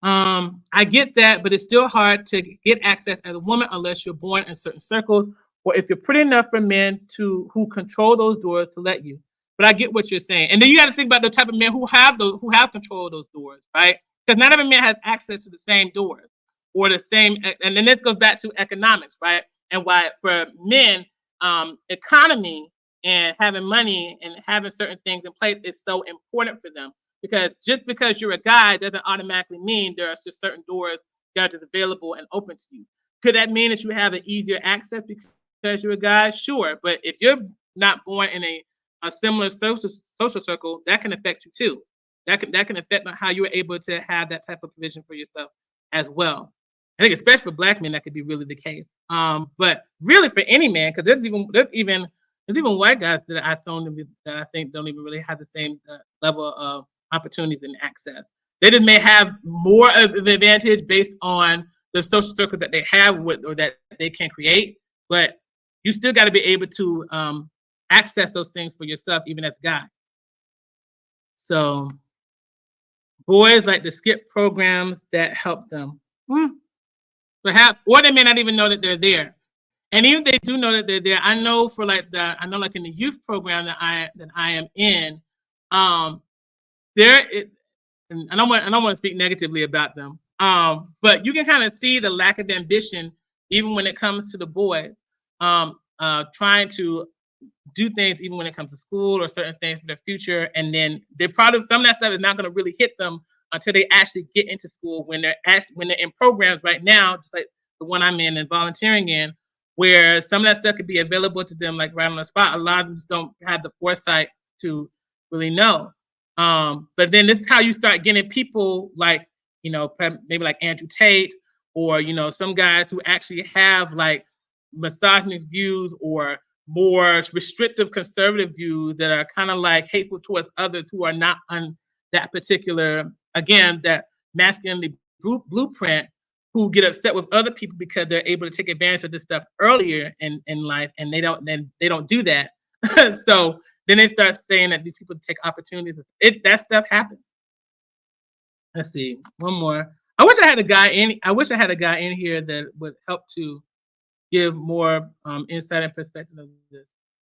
I get that, but it's still hard to get access as a woman unless you're born in certain circles, or if you're pretty enough for men who control those doors to let you. But I get what you're saying, and then you got to think about the type of men who have control of those doors, right? Because not every man has access to the same doors or the same. And then this goes back to economics, right? And why for men, economy and having money and having certain things in place is so important for them, because just because you're a guy doesn't automatically mean there are just certain doors that are just available and open to you. Could that mean that you have an easier access because you're a guy? Sure. But if you're not born in a similar social circle, that can affect you too. That can affect how you're able to have that type of provision for yourself as well. I think especially for Black men, that could be really the case. But really for any man, because there's even white guys that I've known that I think don't even really have the same level of opportunities and access. They just may have more of an advantage based on the social circle that they have with or that they can create, but you still got to be able to access those things for yourself, even as a guy. So boys like to skip programs that help them. Perhaps, or they may not even know that they're there. And even if they do know that they're there, I know like in the youth program that I am in, there it, and I don't want to speak negatively about them. But you can kind of see the lack of ambition even when it comes to the boys, trying to do things even when it comes to school or certain things for their future. And then they probably some of that stuff is not going to really hit them until they actually get into school when they're in programs right now, just like the one I'm in and volunteering in, where some of that stuff could be available to them like right on the spot. A lot of them just don't have the foresight to really know. But then this is how you start getting people like, maybe like Andrew Tate or, some guys who actually have like misogynist views or more restrictive conservative views that are kind of like hateful towards others who are not on that particular, again, that masculinity blueprint, who get upset with other people because they're able to take advantage of this stuff earlier in life, and they don't do that. So then they start saying that these people take opportunities. That stuff happens. Let's see, one more. I wish I had a guy in here that would help to give more insight and perspective of this.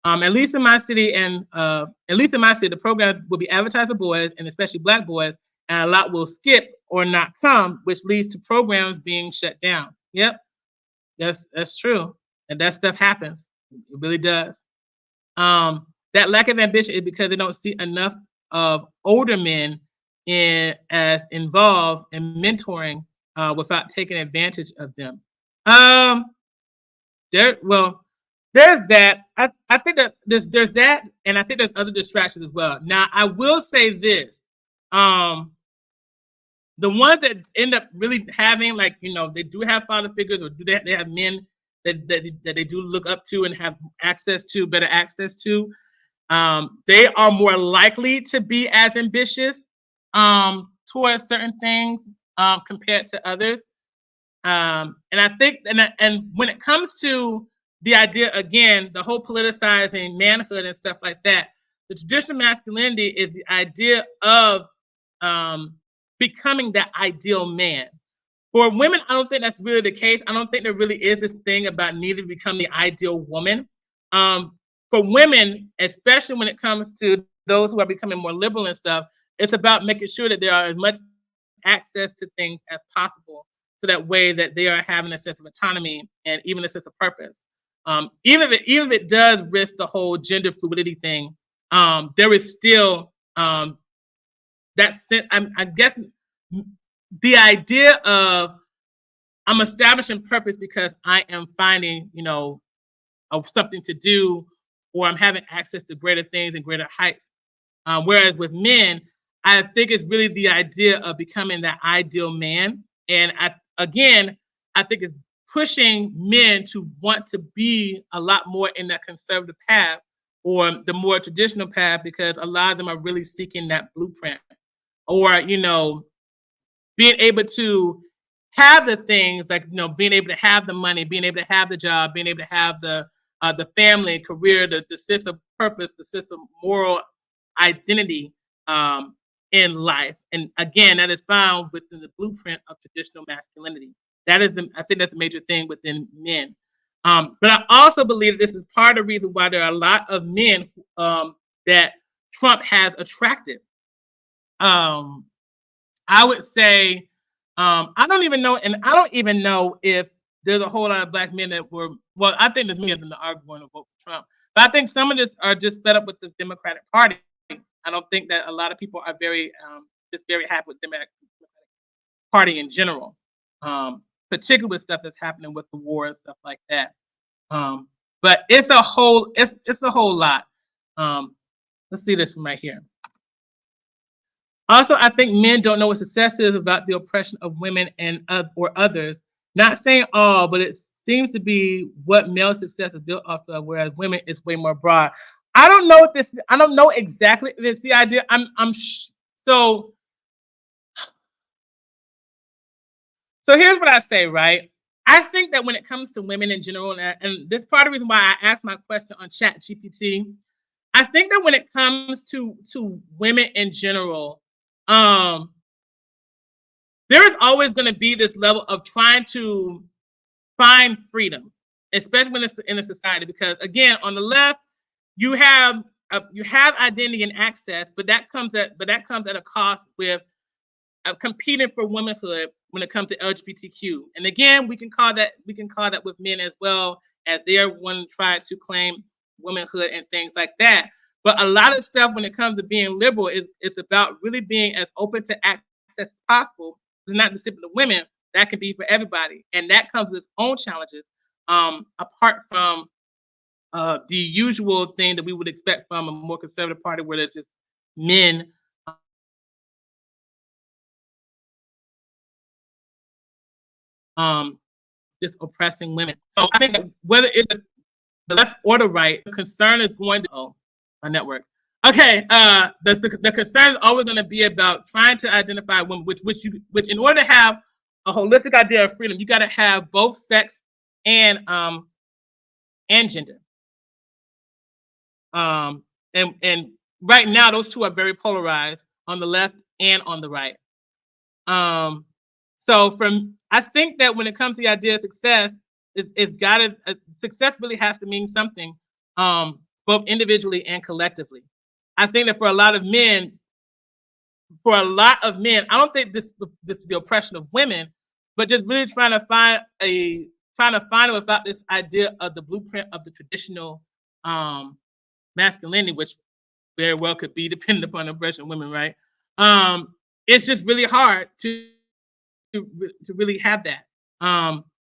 At least in my city, the program will be advertised for boys and especially Black boys, and a lot will skip or not come, which leads to programs being shut down. Yep, that's true, and that stuff happens. It really does. That lack of ambition is because they don't see enough of older men as involved in mentoring without taking advantage of them. There's that. I think that there's that, and I think there's other distractions as well. Now, I will say this: the ones that end up really having, like, they do have father figures, or they have men that they do look up to and have better access to. They are more likely to be as ambitious towards certain things compared to others. And I think, and when it comes to the idea, again, the whole politicizing manhood and stuff like that, the traditional masculinity is the idea of becoming that ideal man. For women, I don't think that's really the case. I don't think there really is this thing about needing to become the ideal woman. For women, especially when it comes to those who are becoming more liberal and stuff, it's about making sure that there are as much access to things as possible, so that way that they are having a sense of autonomy and even a sense of purpose. Even if it does risk the whole gender fluidity thing, there is still that sense. I guess the idea of I'm establishing purpose because I am finding, something to do, or I'm having access to greater things and greater heights. Whereas with men, I think it's really the idea of becoming that ideal man. And I think it's pushing men to want to be a lot more in that conservative path or the more traditional path, because a lot of them are really seeking that blueprint, or, being able to have the things like, being able to have the money, being able to have the job, being able to have the family, career, the sense of purpose, the sense of moral identity in life. And again, that is found within the blueprint of traditional masculinity. I think that's a major thing within men. But I also believe that this is part of the reason why there are a lot of men that Trump has attracted. I would say, I don't even know if there's a whole lot of Black men that were, well, I think there's many of them that are going to vote for Trump. But I think some of this are just fed up with the Democratic Party. I don't think that a lot of people are just very happy with the Democratic Party in general. particularly with stuff that's happening with the war and stuff like that. But it's a whole lot. Let's see this one right here. Also, I think men don't know what success is about the oppression of women and or others. Not saying all, but it seems to be what male success is built off of, whereas women is way more broad. I don't know if this. I don't know exactly if it's the idea. So here's what I say, right? I think that when it comes to women in general, and this is part of the reason why I asked my question on Chat GPT, I think that when it comes to women in general, there is always going to be this level of trying to find freedom, especially when it's in a society. Because again, on the left, you have identity and access, but that comes at a cost with competing for womanhood when it comes to LGBTQ. And again, we can call that with men as well, as they're one to try to claim womanhood and things like that. But a lot of stuff when it comes to being liberal it's about really being as open to access as possible. It's not just simply the women. That can be for everybody, and that comes with its own challenges. Apart from the usual thing that we would expect from a more conservative party, where there's just men just oppressing women. So I think that whether it's the left or the right, the concern is going to a network. Okay, the concern is always going to be about trying to identify women, which in order to have a holistic idea of freedom, you got to have both sex and gender. And right now those two are very polarized on the left and on the right. So I think that when it comes to the idea of success, success really has to mean something, both individually and collectively. I think that for a lot of men, I don't think this is the oppression of women, but just really trying to find without this idea of the blueprint of the traditional masculinity, which very well could be dependent upon the oppression of women, right? It's just really hard to really have that.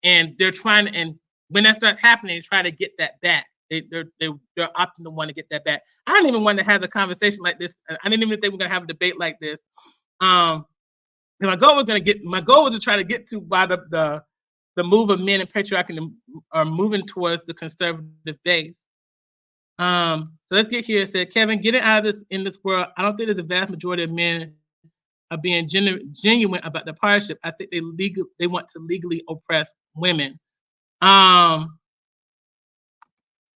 And they're trying, and when that starts happening, they try to get that back. They're opting to want to get that back. I don't even want to have a conversation like this. I didn't even think we're gonna have a debate like this. My goal was to try to get to why the move of men and patriarchy are moving towards the conservative base. So let's get here. It said, Kevin, getting out of this in this world, I don't think there's a vast majority of men are being genuine about the partnership. I think they want to legally oppress women.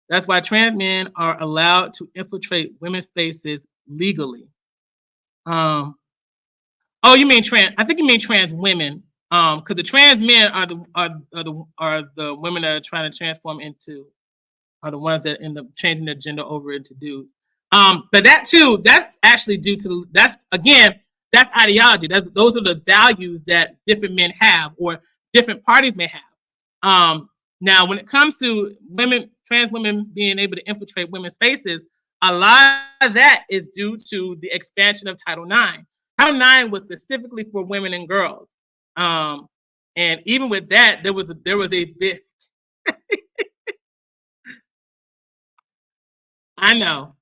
That's why trans men are allowed to infiltrate women's spaces legally. Oh, you mean trans? I think you mean trans women. Because the trans men are the women that are trying to transform into, are the ones that end up changing their gender over into dudes. But that's actually due to that's ideology. Those are the values that different men have or different parties may have. Now, when it comes to trans women being able to infiltrate women's spaces, a lot of that is due to the expansion of Title IX. Title IX was specifically for women and girls. And even with that, there was a bit. I know.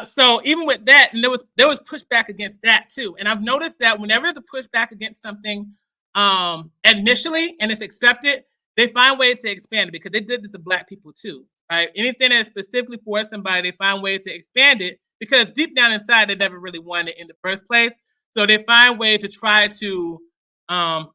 So even with that, and there was pushback against that too. And I've noticed that whenever there's a pushback against something initially and it's accepted, they find ways to expand it, because they did this to Black people too, right? Anything that's specifically for somebody, they find ways to expand it, because deep down inside, they never really wanted it in the first place. So they find ways to try to, and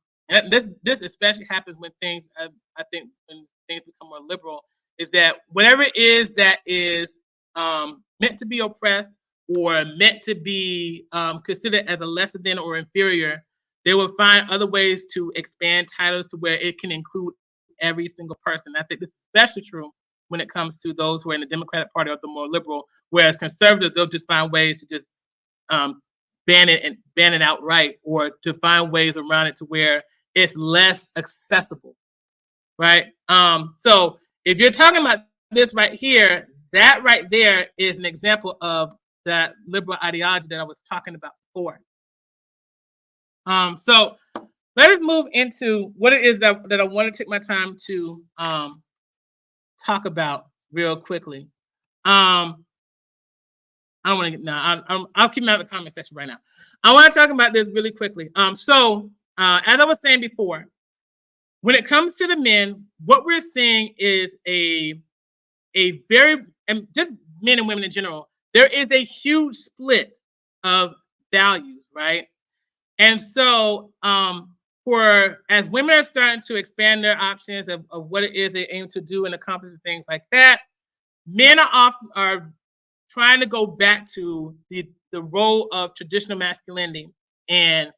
this especially happens when things, I think when things become more liberal, is that whatever it is that is meant to be oppressed or meant to be considered as a lesser than or inferior, they will find other ways to expand titles to where it can include every single person. I think this is especially true when it comes to those who are in the Democratic Party or the more liberal, whereas conservatives, they'll just find ways to just ban it outright, or to find ways around it to where it's less accessible, right? So if you're talking about this right here, that right there is an example of that liberal ideology that I was talking about before. So let us move into what it is that I want to take my time to talk about real quickly. I don't want to get now. I'll keep them out of the comment section right now. I want to talk about this really quickly. So as I was saying before, when it comes to the men, what we're seeing is a very, and just men and women in general, there is a huge split of values, right? And so for as women are starting to expand their options of what it is they aim to do and accomplish and things like that, men are trying to go back to the role of traditional masculinity, and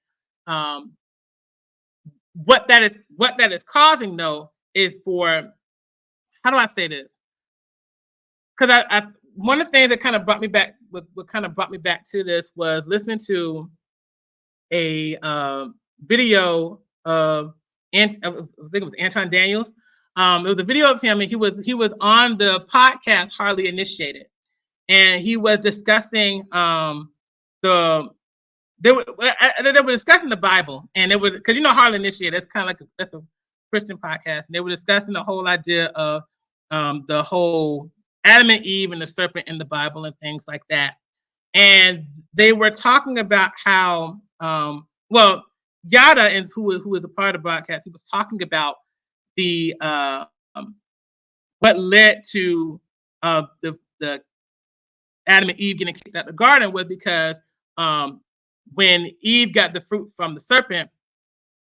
what that is causing though is for, how do I say this? Because I one of the things that kind of brought me back, what kind of brought me back to this was listening to a video of, I think it was Anton Daniels. It was a video of him, and he was on the podcast Hardly Initiated, and he was discussing they were discussing the Bible, and they would, because Hardly Initiated, that's kind of like that's a Christian podcast, and they were discussing the whole idea of the whole Adam and Eve and the serpent in the Bible and things like that. And they were talking about how Yada, and who was a part of the broadcast, he was talking about the what led to the Adam and Eve getting kicked out of the garden was because when Eve got the fruit from the serpent,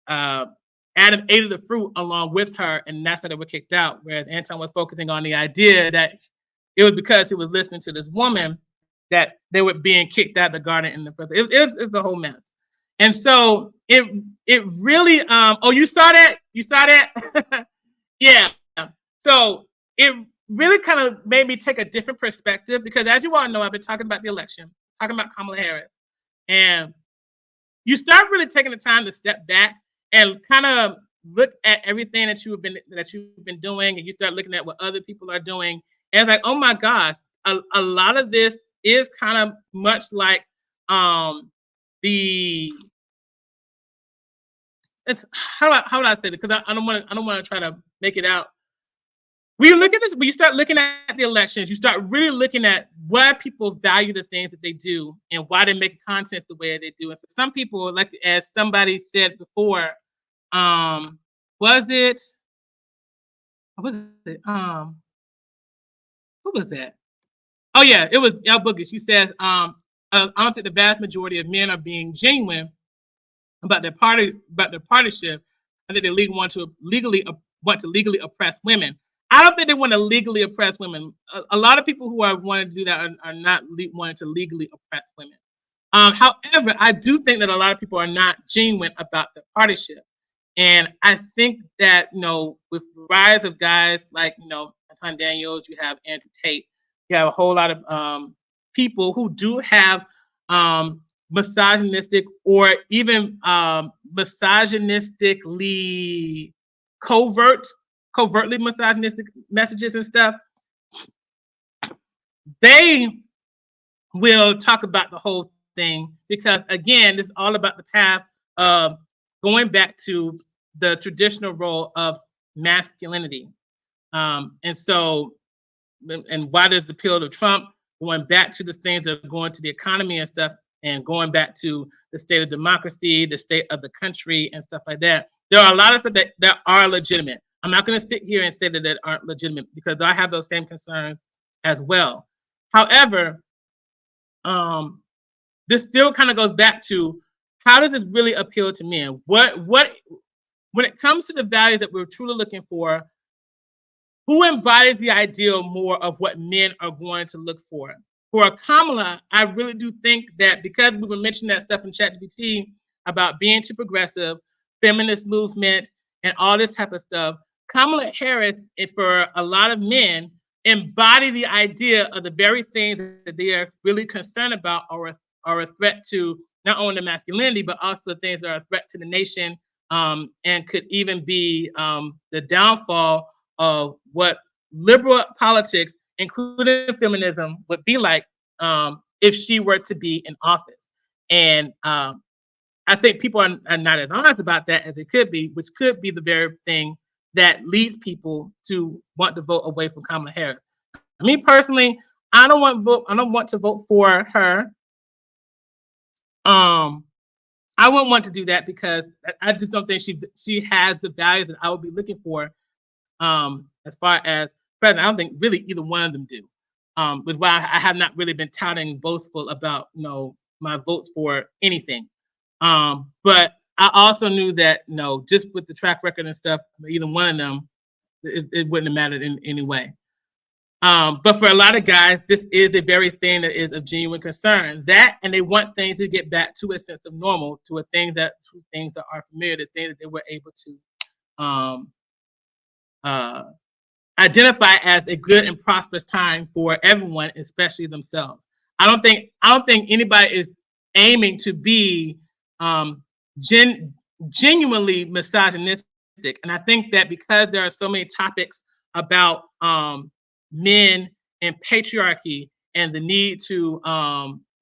Adam ate of the fruit along with her, and that's how they were kicked out. Whereas Anton was focusing on the idea that it was because he was listening to this woman that they were being kicked out of the garden in the first. It's a whole mess. And so it really you saw that? You saw that? Yeah. So it really kind of made me take a different perspective, because as you all know, I've been talking about the election, talking about Kamala Harris. And you start really taking the time to step back and kind of look at everything that you've been doing, and you start looking at what other people are doing, and it's like, oh my gosh, a lot of this is kind of much like it's how would I say it? Because I don't want to try to make it out. When you look at this, when you start looking at the elections, you start really looking at why people value the things that they do and why they make content the way they do. And for some people, like as somebody said before, was it? What was it? Who was that? Oh yeah, it was El Boogie. She says, I don't think the vast majority of men are being genuine about their partisanship, and that they want to legally oppress women. I don't think they want to legally oppress women. A lot of people who are wanting to do that are not wanting to legally oppress women. However, I do think that a lot of people are not genuine about their partisanship. And I think that, with the rise of guys like, Anton Daniels, you have Andrew Tate, you have a whole lot of people who do have misogynistic or even misogynistically covertly misogynistic messages and stuff. They will talk about the whole thing, because again, this is all about the path of going back to the traditional role of masculinity. And so, and why does the appeal to Trump, going back to the things that are going to the economy and stuff, and going back to the state of democracy, the state of the country and stuff like that. There are a lot of stuff that are legitimate. I'm not going to sit here and say that aren't legitimate, because I have those same concerns as well. However, this still kind of goes back to, how does this really appeal to men? What when it comes to the values that we're truly looking for, who embodies the ideal more of what men are going to look for? For Kamala, I really do think that, because we were mentioning that stuff in ChatGPT about being too progressive, feminist movement, and all this type of stuff, Kamala Harris, for a lot of men, embody the idea of the very things that they are really concerned about, are a threat to not only the masculinity, but also things that are a threat to the nation, and could even be the downfall of what liberal politics, including feminism, would be like if she were to be in office. And I I think people are not as honest about that as they could be, which could be the very thing that leads people to want to vote away from Kamala Harris. Me personally, I don't want to vote for her. I wouldn't want to do that because I just don't think she has the values that I would be looking for. As far as president, I don't think really either one of them do. Which is why I have not really been touting boastful about my votes for anything. But I also knew that just with the track record and stuff, either one of them, it wouldn't have mattered in any way. But for a lot of guys, this is a very thing that is of genuine concern. That, and they want things to get back to a sense of normal, to things that are familiar, the things that they were able to identify as a good and prosperous time for everyone, especially themselves. I don't think anybody is aiming to be genuinely misogynistic, and I think that because there are so many topics about men and patriarchy and the need to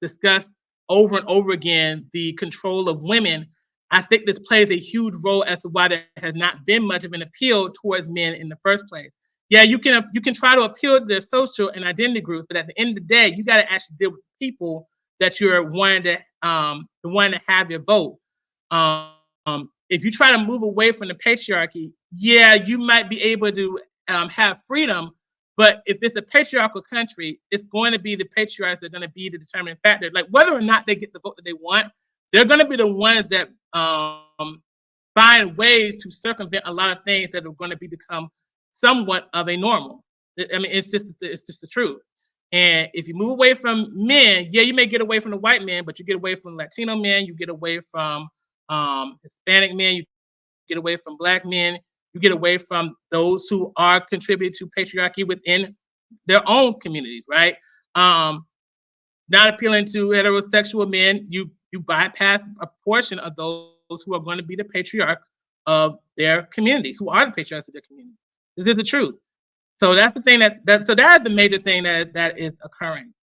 discuss over and over again the control of women, I think this plays a huge role as to why there has not been much of an appeal towards men in the first place. Yeah, you can try to appeal to their social and identity groups, but at the end of the day, you got to actually deal with people that you're wanting to have your vote. If you try to move away from the patriarchy, yeah, you might be able to have freedom, but if it's a patriarchal country, it's going to be the patriarchs that are going to be the determining factor. Like whether or not they get the vote that they want, they're going to be the ones that find ways to circumvent a lot of things that are going to become somewhat of a normal. I mean, it's just the truth. And if you move away from men, yeah, you may get away from the white men, but you get away from Latino men, you get away from Hispanic men, you get away from Black men, you get away from those who are contributing to patriarchy within their own communities, right? Not appealing to heterosexual men, you bypass a portion of those who are going to be the patriarch of their communities, who are the patriarchs of their communities. This is the truth. So that's the thing so that is the major thing that is occurring.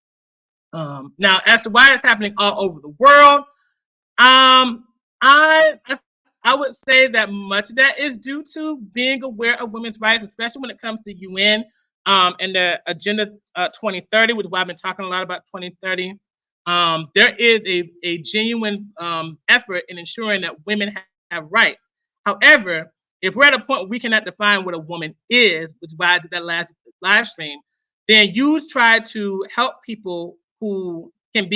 Now, as to why it's happening all over the world, I would say that much of that is due to being aware of women's rights, especially when it comes to UN and the Agenda 2030, which is why I've been talking a lot about 2030. There is a genuine effort in ensuring that women have rights. However, if we're at a point where we cannot define what a woman is, which is why I did that last live stream, then you try to help people who can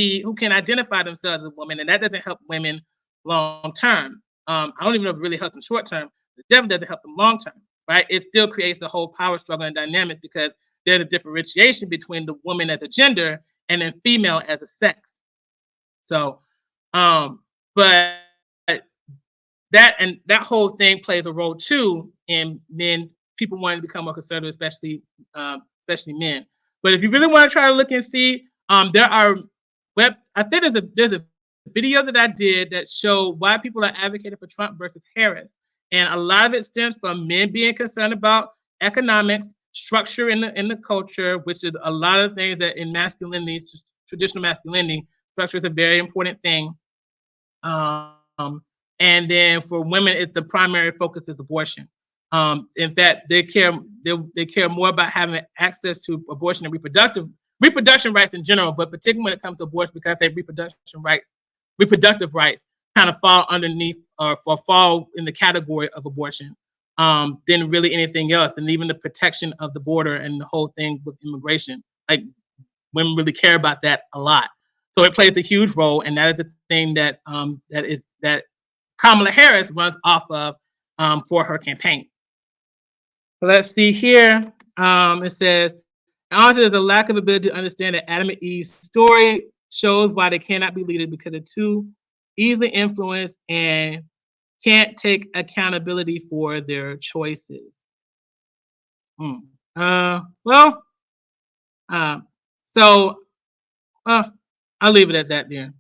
identify themselves as a woman, and that doesn't help women long term. I don't even know if it really helps them short term. It definitely doesn't help them long term, right? It still creates the whole power struggle and dynamic because there's a differentiation between the woman as a gender and then female as a sex. So, but that whole thing plays a role too in people wanting to become more conservative, especially men. But if you really want to try to look and see, there are I think there's a video that I did that showed why people are advocating for Trump versus Harris, and a lot of it stems from men being concerned about economics, structure in the culture, which is a lot of things that in masculinity, traditional masculinity, structure is a very important thing. And then for women, the primary focus is abortion. In fact, they care more about having access to abortion and reproduction rights in general, but particularly when it comes to abortion, because they reproductive rights kind of fall underneath or fall in the category of abortion than really anything else, and even the protection of the border and the whole thing with immigration. Like women really care about that a lot. So it plays a huge role, and that is the thing that Kamala Harris runs off of for her campaign. So let's see here. It says, also there's a lack of ability to understand that Adam and Eve's story shows why they cannot be leaders because they're too easily influenced and can't take accountability for their choices. I'll leave it at that then.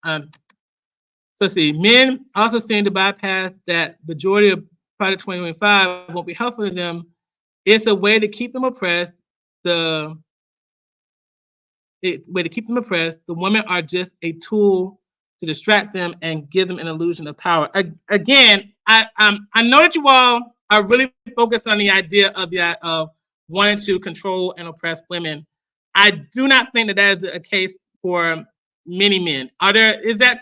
So let's see, men also seem to bypass that majority of Project 2025 won't be helpful to them. It's a way to keep them oppressed. The women are just a tool to distract them and give them an illusion of power. Again, I know that you all are really focused on the idea of wanting to control and oppress women. I do not think that that is a case for many men.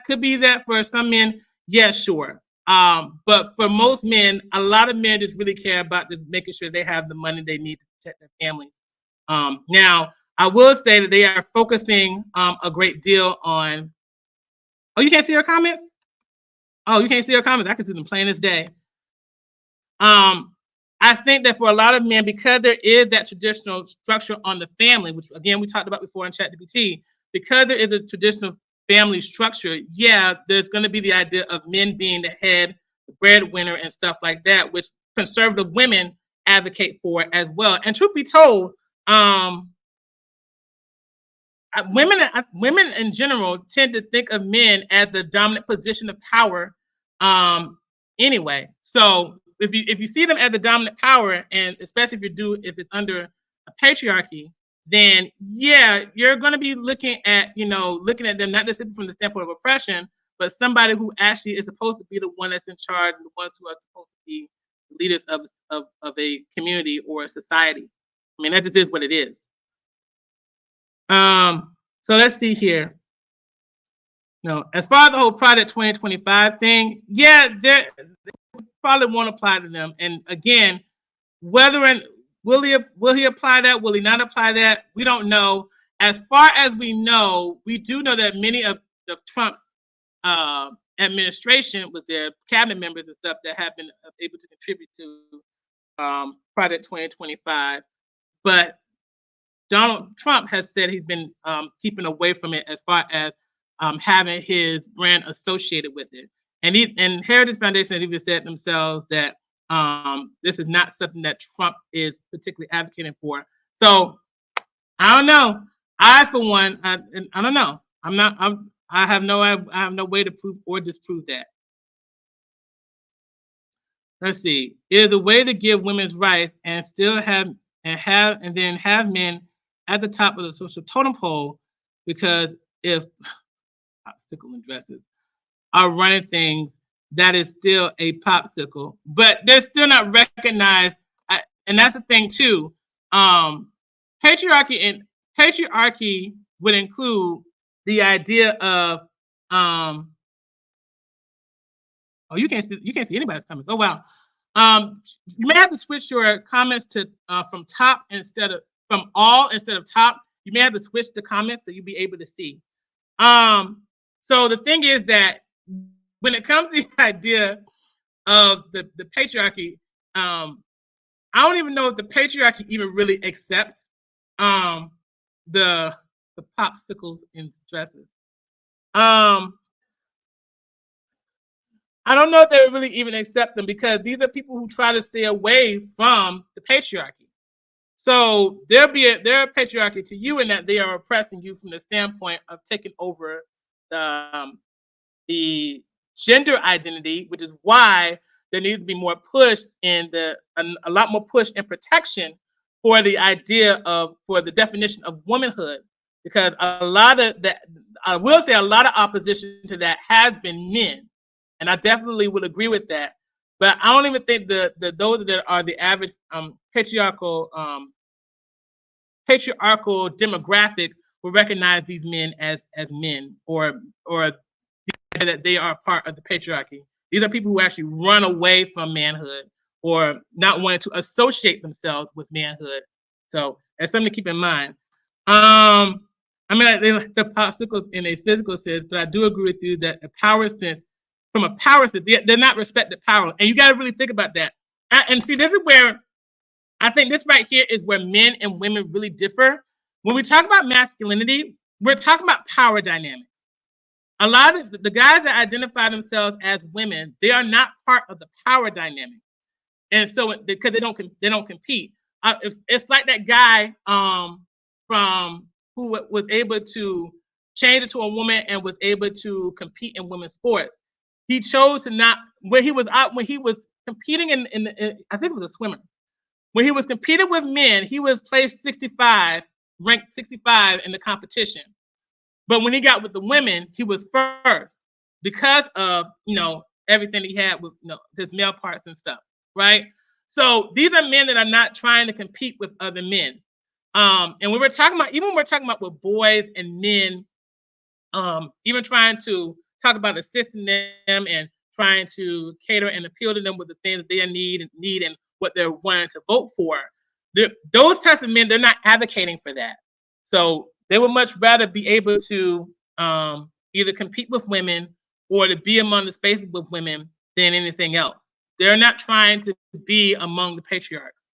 Could be that for some men? Yeah, sure. But for most men, a lot of men just really care about just making sure they have the money they need to protect their families. Now, I will say that they are focusing a great deal on. Oh, you can't see her comments? Oh, you can't see her comments? I can see them plain as day. I think that for a lot of men, because there is that traditional structure on the family, which again we talked about before in ChatGPT, because there is a traditional family structure, yeah, there's going to be the idea of men being the head, the breadwinner, and stuff like that, which conservative women advocate for as well. And truth be told, women in general tend to think of men as the dominant position of power anyway. So if you see them as the dominant power, and especially if it's under a patriarchy, then yeah, you're going to be looking at them not necessarily from the standpoint of oppression, but somebody who actually is supposed to be the one that's in charge and the ones who are supposed to be leaders of a community or a society. I mean, that just is what it is. So let's see here. No, as far as the whole Project 2025 thing, yeah, they probably won't apply to them. And again, will he apply that? Will he not apply that? We don't know. As far as we know, we do know that many of Trump's administration with their cabinet members and stuff that have been able to contribute to Project 2025, but Donald Trump has said he's been keeping away from it as far as having his brand associated with it. And Heritage Foundation has even said themselves that this is not something that Trump is particularly advocating for. So I don't know. I, for one, I don't know. I have no way to prove or disprove that. Let's see. It is a way to give women's rights and still have men at the top of the social totem pole, because if popsicle and dresses are running things, that is still a popsicle, but they're still not recognized. And that's the thing too. Patriarchy would include the idea of oh, you can't see anybody's comments. Oh wow. You may have to switch your comments to from top instead of from all instead of top. You may have to switch the comments so you'll be able to see. So the thing is that when it comes to the idea of the patriarchy, I don't even know if the patriarchy even really accepts the popsicles in dresses. I don't know if they really even accept them, because these are people who try to stay away from the patriarchy. So they're a patriarchy to you in that they are oppressing you from the standpoint of taking over the gender identity, which is why there needs to be more push in a lot more push and protection for the idea for the definition of womanhood, because a lot of opposition to that has been men. And I definitely would agree with that. But I don't even think those that are the average patriarchal demographic will recognize these men as men, or that they are part of the patriarchy. These are people who actually run away from manhood or not wanting to associate themselves with manhood. So that's something to keep in mind. I mean, the popsicles in a physical sense, but I do agree with you that from a power sense, they're not respected power. And you got to really think about that. And see, this is where I think this right here is where men and women really differ. When we talk about masculinity, we're talking about power dynamics. A lot of the guys that identify themselves as women, they are not part of the power dynamic. And so because they don't compete. It's like that guy from who was able to change it to a woman and was able to compete in women's sports. He chose to not, when he was competing in I think it was a swimmer. When he was competing with men, he was placed 65, ranked 65 in the competition. But when he got with the women, he was first. because of, you know, everything he had with, you know, his male parts and stuff, right? So these are men that are not trying to compete with other men. And when we're talking about, even when we're talking about with boys and men, even trying to talk about assisting them and trying to cater and appeal to them with the things that they need and what they're wanting to vote for. Those types of men, they're not advocating for that. So they would much rather be able to either compete with women or to be among the spaces with women than anything else. They're not trying to be among the patriarchs.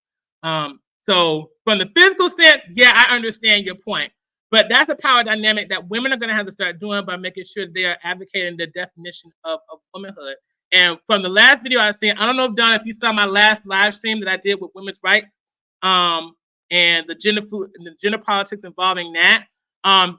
So from the physical sense, yeah, I understand your point. But that's a power dynamic that women are going to have to start doing by making sure they are advocating the definition of womanhood. And from the last video I seen, I don't know, Don, if you saw my last live stream that I did with women's rights, and the gender politics involving that.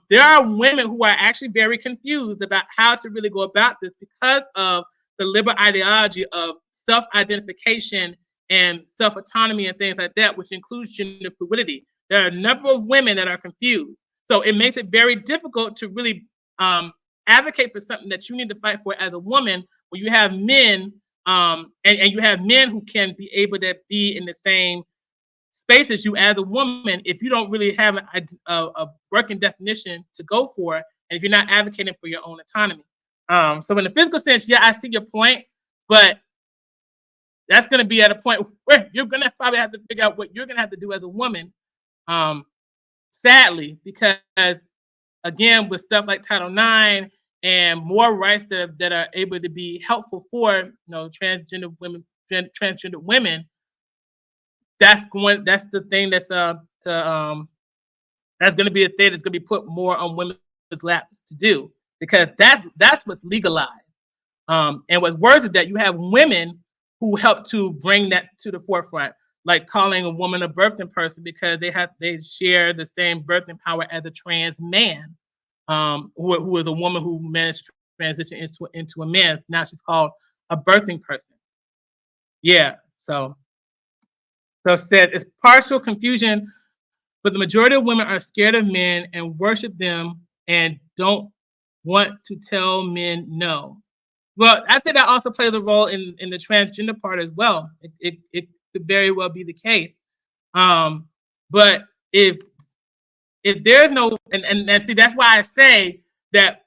There are women who are actually very confused about how to really go about this because of the liberal ideology of self-identification and self-autonomy and things like that, which includes gender fluidity. There are a number of women that are confused. So it makes it very difficult to really advocate for something that you need to fight for as a woman, when you have men and you have men who can be able to be in the same space as you as a woman, if you don't really have a working definition to go for, and if you're not advocating for your own autonomy. So in the physical sense, yeah, I see your point, but that's going to be at a point where you're going to probably have to figure out what you're going to have to do as a woman, sadly, because again, with stuff like Title IX and more rights that are able to be helpful for, you know, transgender women, that's the thing that's going to be a thing that's going to be put more on women's laps to do, because that's what's legalized. And what's worse is that you have women who help to bring that to the forefront, like calling a woman a birthing person because they share the same birthing power as a trans man, who is a woman who managed to transition into a man. Now she's called a birthing person. Yeah, so said it's partial confusion, but the majority of women are scared of men and worship them and don't want to tell men no. Well, I think that also plays a role in the transgender part as well. It could very well be the case. But if there's no, and see, that's why I say that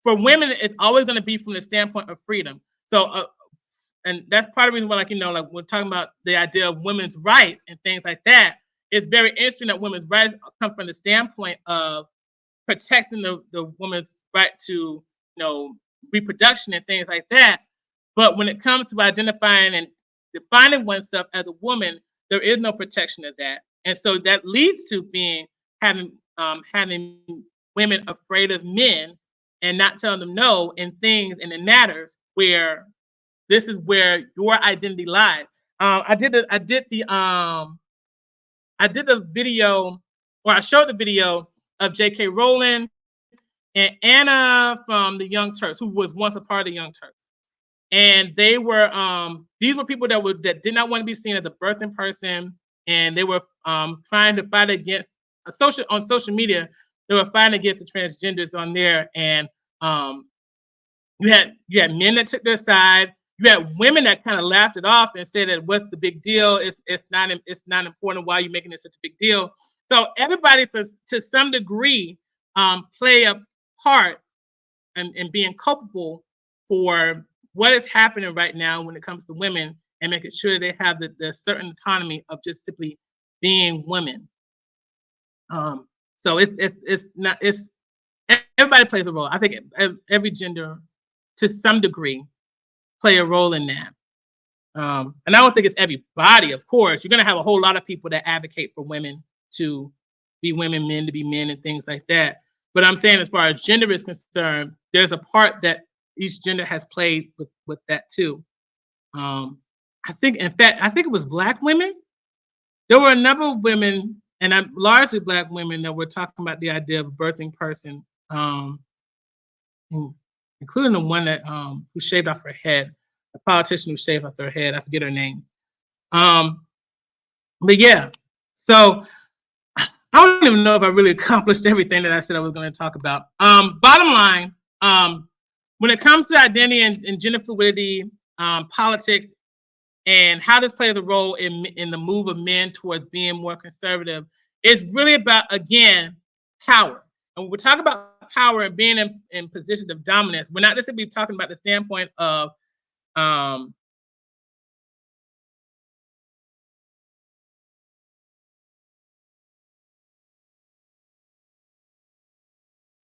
for women, it's always going to be from the standpoint of freedom. So, and that's part of the reason why, like, you know, like we're talking about the idea of women's rights and things like that. It's very interesting that women's rights come from the standpoint of protecting the woman's right to, you know, reproduction and things like that. But when it comes to identifying and defining oneself as a woman, there is no protection of that. And so that leads to having women afraid of men and not telling them no in things and in matters where this is where your identity lies. I did the video, or I showed the video of J.K. Rowling and Anna from the Young Turks, who was once a part of the Young Turks. And they were these were people that did not want to be seen as a birthing person, and they were trying to fight against on social media. They were fighting against the transgenders on there, and you had men that took their side. You had women that kind of laughed it off and said that what's the big deal? It's not important. Why are you making it such a big deal? So everybody, to some degree, play a part in being culpable for what is happening right now when it comes to women, and making sure they have the certain autonomy of just simply being women. So it's everybody plays a role. I think every gender, to some degree, play a role in that. And I don't think it's everybody, of course. You're going to have a whole lot of people that advocate for women to be women, men to be men, and things like that. But I'm saying, as far as gender is concerned, there's a part that each gender has played with that too. I think it was Black women. There were a number of women, and largely Black women, that were talking about the idea of a birthing person, including the one that who shaved off her head, a politician who shaved off her head. I forget her name. But yeah, so I don't even know if I really accomplished everything that I said I was going to talk about. Bottom line, when it comes to identity and gender fluidity, politics, and how this plays a role in the move of men towards being more conservative, it's really about, again, power. And when we're talking about power and being in positions of dominance, we're not necessarily talking about the standpoint of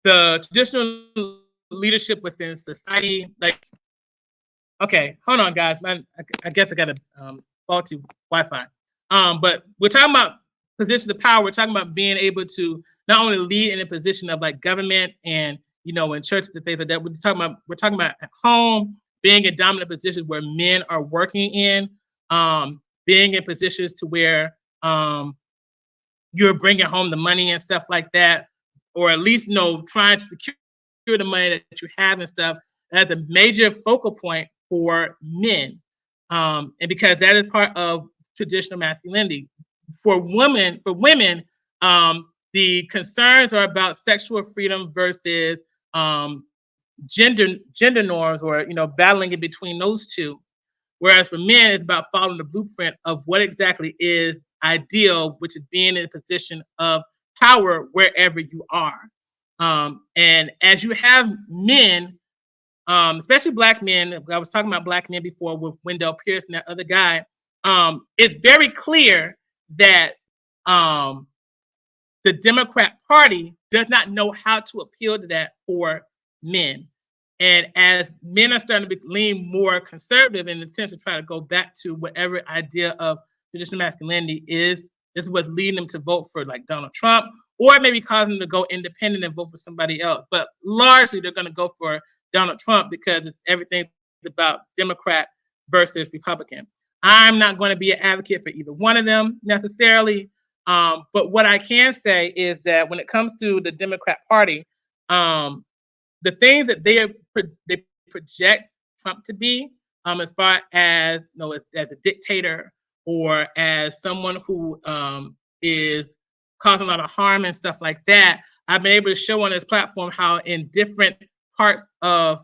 the traditional leadership within society. Like, okay, hold on, guys. I guess I got a faulty Wi-Fi. But we're talking about positions of power. We're talking about being able to not only lead in a position of like government and in churches and things like that. We're talking about at home, being in dominant positions where men are working in, being in positions to where you're bringing home the money and stuff like that, or at least trying to secure the money that you have and stuff. That's a major focal point for men, and because that is part of traditional masculinity. For women, the concerns are about sexual freedom versus gender norms, or battling in between those two. Whereas for men, it's about following the blueprint of what exactly is ideal, which is being in a position of power wherever you are. And as you have men, especially Black men, I was talking about Black men before with Wendell Pierce and that other guy, it's very clear that the Democrat Party does not know how to appeal to that for men. And as men are starting to lean more conservative in the sense of trying to go back to whatever idea of traditional masculinity is, this is what's leading them to vote for like Donald Trump, or maybe causing them to go independent and vote for somebody else. But largely they're going to go for Donald Trump because it's everything about Democrat versus Republican. I'm not going to be an advocate for either one of them necessarily. But what I can say is that when it comes to the Democrat Party, the things that they project Trump to be, as far as as a dictator or as someone who is causing a lot of harm and stuff like that, I've been able to show on this platform how in different parts of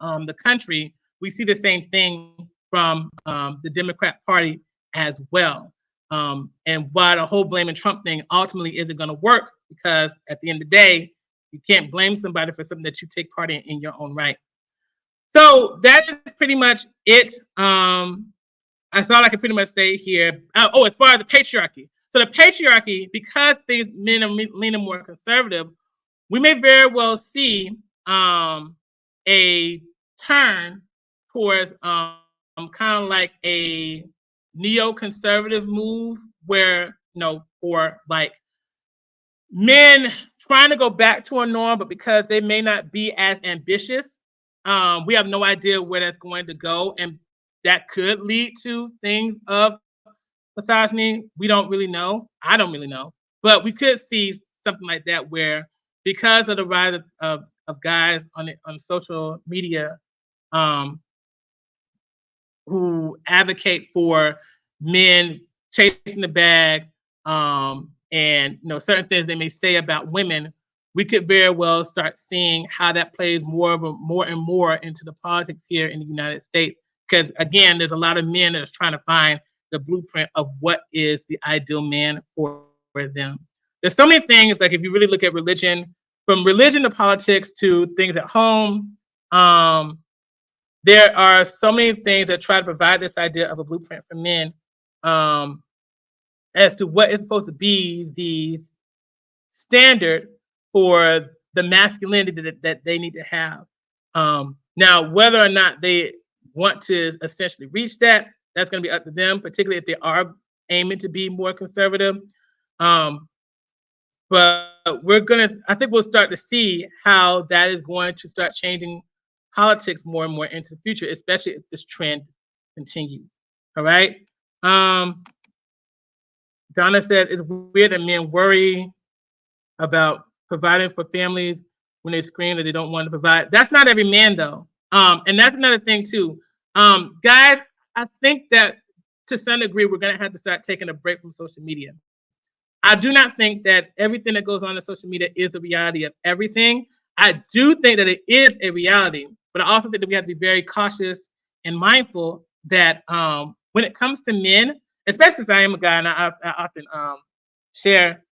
the country we see the same thing from the Democrat Party as well. And why the whole blaming Trump thing ultimately isn't going to work, because at the end of the day, you can't blame somebody for something that you take part in your own right. So that is pretty much it. That's all I can pretty much say here. As far as the patriarchy. So the patriarchy, because men are leaning more conservative, we may very well see a turn towards kind of like a neoconservative move where, for like men trying to go back to a norm, but because they may not be as ambitious, we have no idea where that's going to go. And that could lead to things of misogyny. We don't really know. I don't really know. But we could see something like that where, because of the rise of guys on social media who advocate for men chasing the bag, and certain things they may say about women, we could very well start seeing how that plays more and more into the politics here in the United States. Because again, there's a lot of men that are trying to find the blueprint of what is the ideal man for them. There's so many things, like if you really look at religion, from religion to politics to things at home, there are so many things that try to provide this idea of a blueprint for men, as to what is supposed to be the standard for the masculinity that they need to have. Now, whether or not they want to essentially reach that, that's going to be up to them, particularly if they are aiming to be more conservative. But I think we'll start to see how that is going to start changing politics more and more into the future, especially if this trend continues. All right. Donna said it's weird that men worry about providing for families when they scream that they don't want to provide. That's not every man, though. And that's another thing too. Guys, I think that to some degree we're going to have to start taking a break from social media. I do not think that everything that goes on in social media is the reality of everything. I do think that it is a reality, But I also think that we have to be very cautious and mindful that when it comes to men, especially since I am a guy and I often share,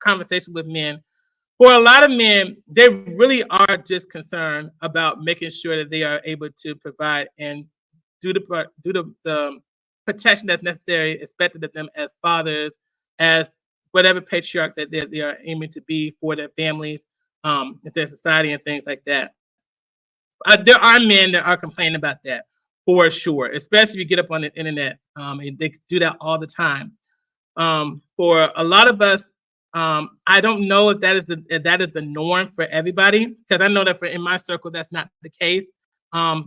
conversation with men. For a lot of men, they really are just concerned about making sure that they are able to provide and do the protection that's necessary, expected of them as fathers, as whatever patriarch that they are aiming to be for their families, their society, and things like that. There are men that are complaining about that for sure, especially if you get up on the internet, and they do that all the time. For a lot of us, I don't know if that is the norm for everybody, because I know that in my circle that's not the case.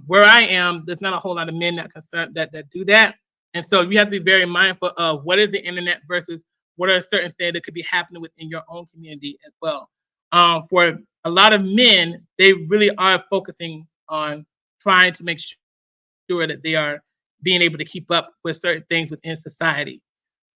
Where I am, there's not a whole lot of men that do that, and so you have to be very mindful of what is the internet versus what are certain things that could be happening within your own community as well. For a lot of men, they really are focusing on trying to make sure that they are being able to keep up with certain things within society.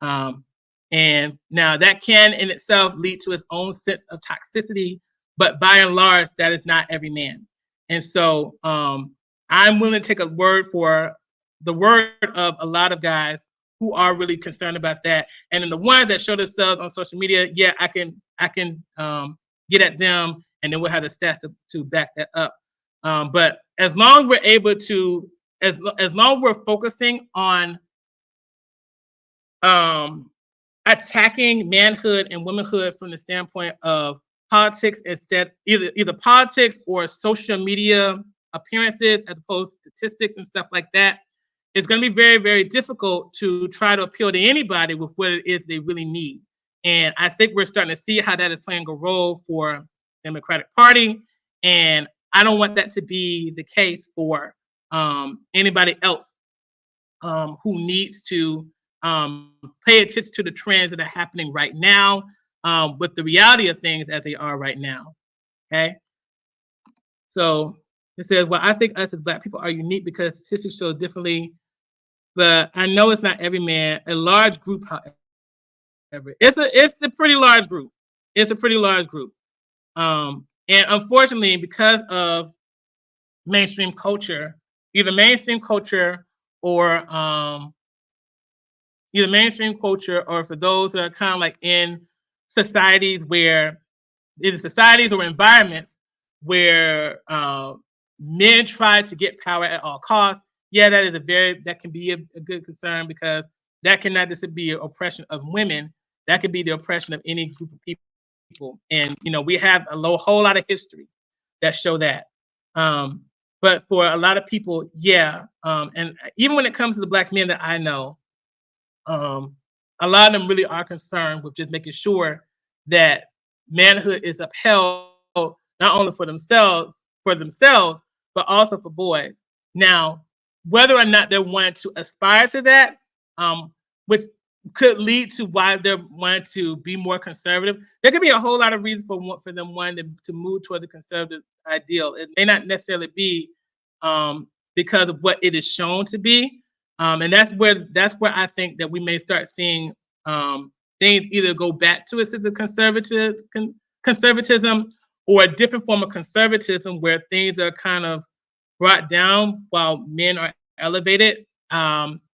Um, and now that can in itself lead to its own sense of toxicity, but by and large, that is not every man. And so I'm willing to take a word for the word of a lot of guys who are really concerned about that. And then the ones that show themselves on social media, yeah, I can get at them, and then we'll have the stats to back that up. But as long as we're able to, as long as we're focusing on um, attacking manhood and womanhood from the standpoint of politics, instead either politics or social media appearances as opposed to statistics and stuff like that, it's going to be very, very difficult to try to appeal to anybody with what it is they really need. And I think we're starting to see how that is playing a role for the Democratic Party, and I don't want that to be the case for anybody else who needs to pay attention to the trends that are happening right now, with the reality of things as they are right now. Okay. So it says, well, I think us as Black people are unique because statistics show differently, but I know it's not every man. A large group, however, it's a pretty large group. It's a pretty large group. And unfortunately, because of mainstream culture, either mainstream culture or either mainstream culture, or for those that are kind of like in societies where either societies or environments where men try to get power at all costs. Yeah, that can be a good concern, because that cannot just be an oppression of women. That could be the oppression of any group of people. And we have a whole lot of history that show that. But for a lot of people, yeah, and even when it comes to the Black men that I know, a lot of them really are concerned with just making sure that manhood is upheld not only for themselves, but also for boys. Now, whether or not they're wanting to aspire to that, which could lead to why they're wanting to be more conservative, there could be a whole lot of reasons for them wanting to move toward the conservative ideal. It may not necessarily be because of what it is shown to be. And that's where I think that we may start seeing things either go back to a sense of conservatism, or a different form of conservatism where things are kind of brought down while men are elevated,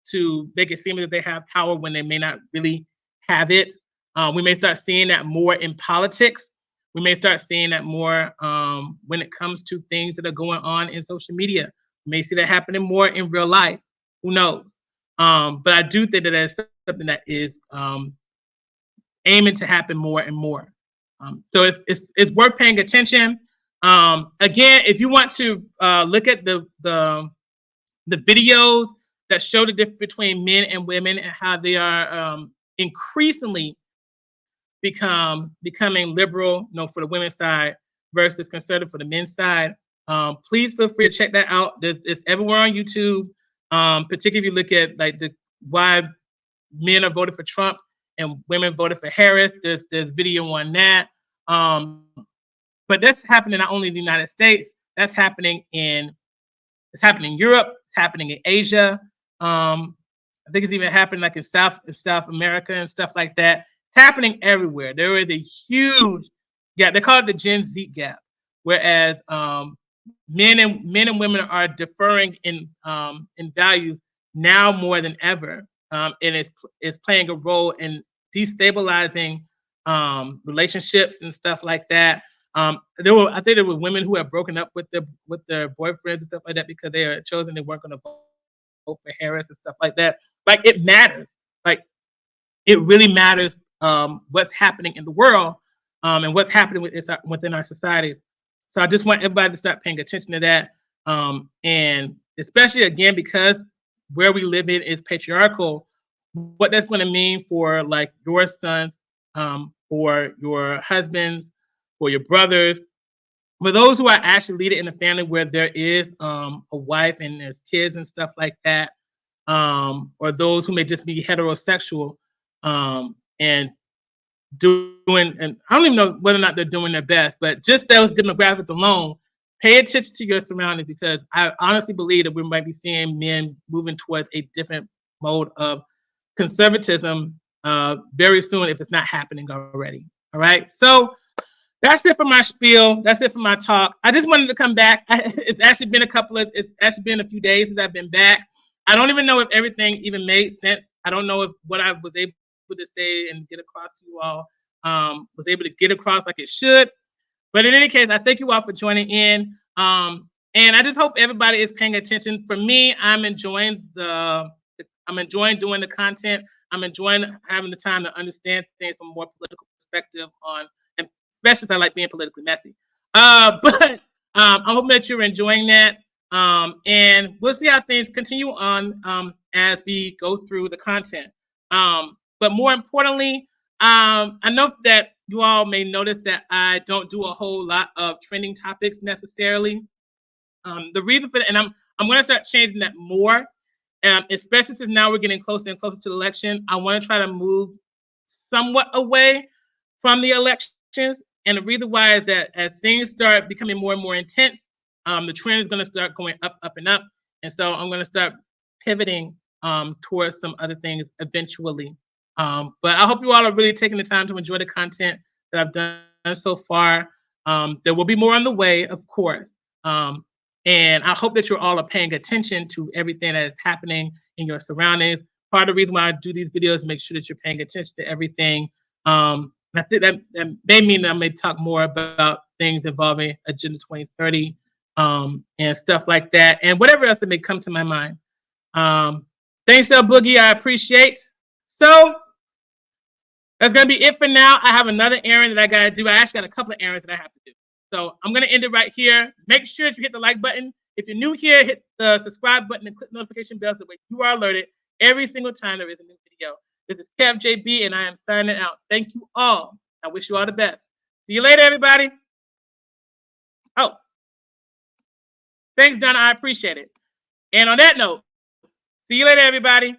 to make it seem as if they have power when they may not really have it. We may start seeing that more in politics. We may start seeing that more when it comes to things that are going on in social media. We may see that happening more in real life. Who knows? But I do think that that's something that is aiming to happen more and more. So it's worth paying attention. Again, if you want to look at the videos that show the difference between men and women and how they are increasingly becoming liberal, for the women's side versus conservative for the men's side, please feel free to check that out. It's everywhere on YouTube. Particularly if you look at like why men are voting for Trump and women voted for Harris. There's video on that. But that's happening not only in the United States. It's happening in Europe. It's happening in Asia. I think it's even happening like in South America and stuff like that. It's happening everywhere. There is a huge gap. They call it the Gen Z gap. Whereas men and women are differing in values now more than ever, and it's playing a role in destabilizing relationships and stuff like that. I think there were women who have broken up with their boyfriends and stuff like that because they are chosen they weren't going to vote for Harris and stuff like that. Like it matters. Like it really matters what's happening in the world and what's happening within our society. So I just want everybody to start paying attention to that. And especially again, because where we live in is patriarchal, what that's going to mean for like your sons, for your husbands, for your brothers, for those who are actually leading in a family where there is a wife and there's kids and stuff like that, or those who may just be heterosexual and doing, and I don't even know whether or not they're doing their best, but just those demographics alone, pay attention to your surroundings because I honestly believe that we might be seeing men moving towards a different mode of conservatism very soon if it's not happening already. All right. So that's it for my spiel. That's it for my talk. I just wanted to come back. It's actually been a few days since I've been back. I don't even know if everything even made sense. I don't know if what I was able to say and get across to you all was able to get across like it should. But in any case, I thank you all for joining in. And I just hope everybody is paying attention. For me, I'm enjoying doing the content. I'm enjoying having the time to understand things from a more political perspective and especially if I like being politically messy. But I hope that you're enjoying that. And we'll see how things continue on as we go through the content. But more importantly, I know that you all may notice that I don't do a whole lot of trending topics necessarily. The reason for that, and I'm going to start changing that more, especially since now we're getting closer and closer to the election. I want to try to move somewhat away from the elections. And the reason why is that as things start becoming more and more intense, the trend is going to start going up, up, and up. And so I'm going to start pivoting towards some other things eventually. But I hope you all are really taking the time to enjoy the content that I've done so far. There will be more on the way, of course. And I hope that you're all are paying attention to everything that is happening in your surroundings. Part of the reason why I do these videos is make sure that you're paying attention to everything. I think that may mean that I may talk more about things involving Agenda 2030 and stuff like that, and whatever else that may come to my mind. Thanks, El Boogie. I appreciate. So that's going to be it for now. I have another errand that I got to do. I actually got a couple of errands that I have to do. So I'm going to end it right here. Make sure that you hit the like button. If you're new here, hit the subscribe button and click notification bell so that you are alerted every single time there is a new video. This is Kev JB, and I am signing out. Thank you all. I wish you all the best. See you later, everybody. Oh, thanks, Donna. I appreciate it. And on that note, see you later, everybody.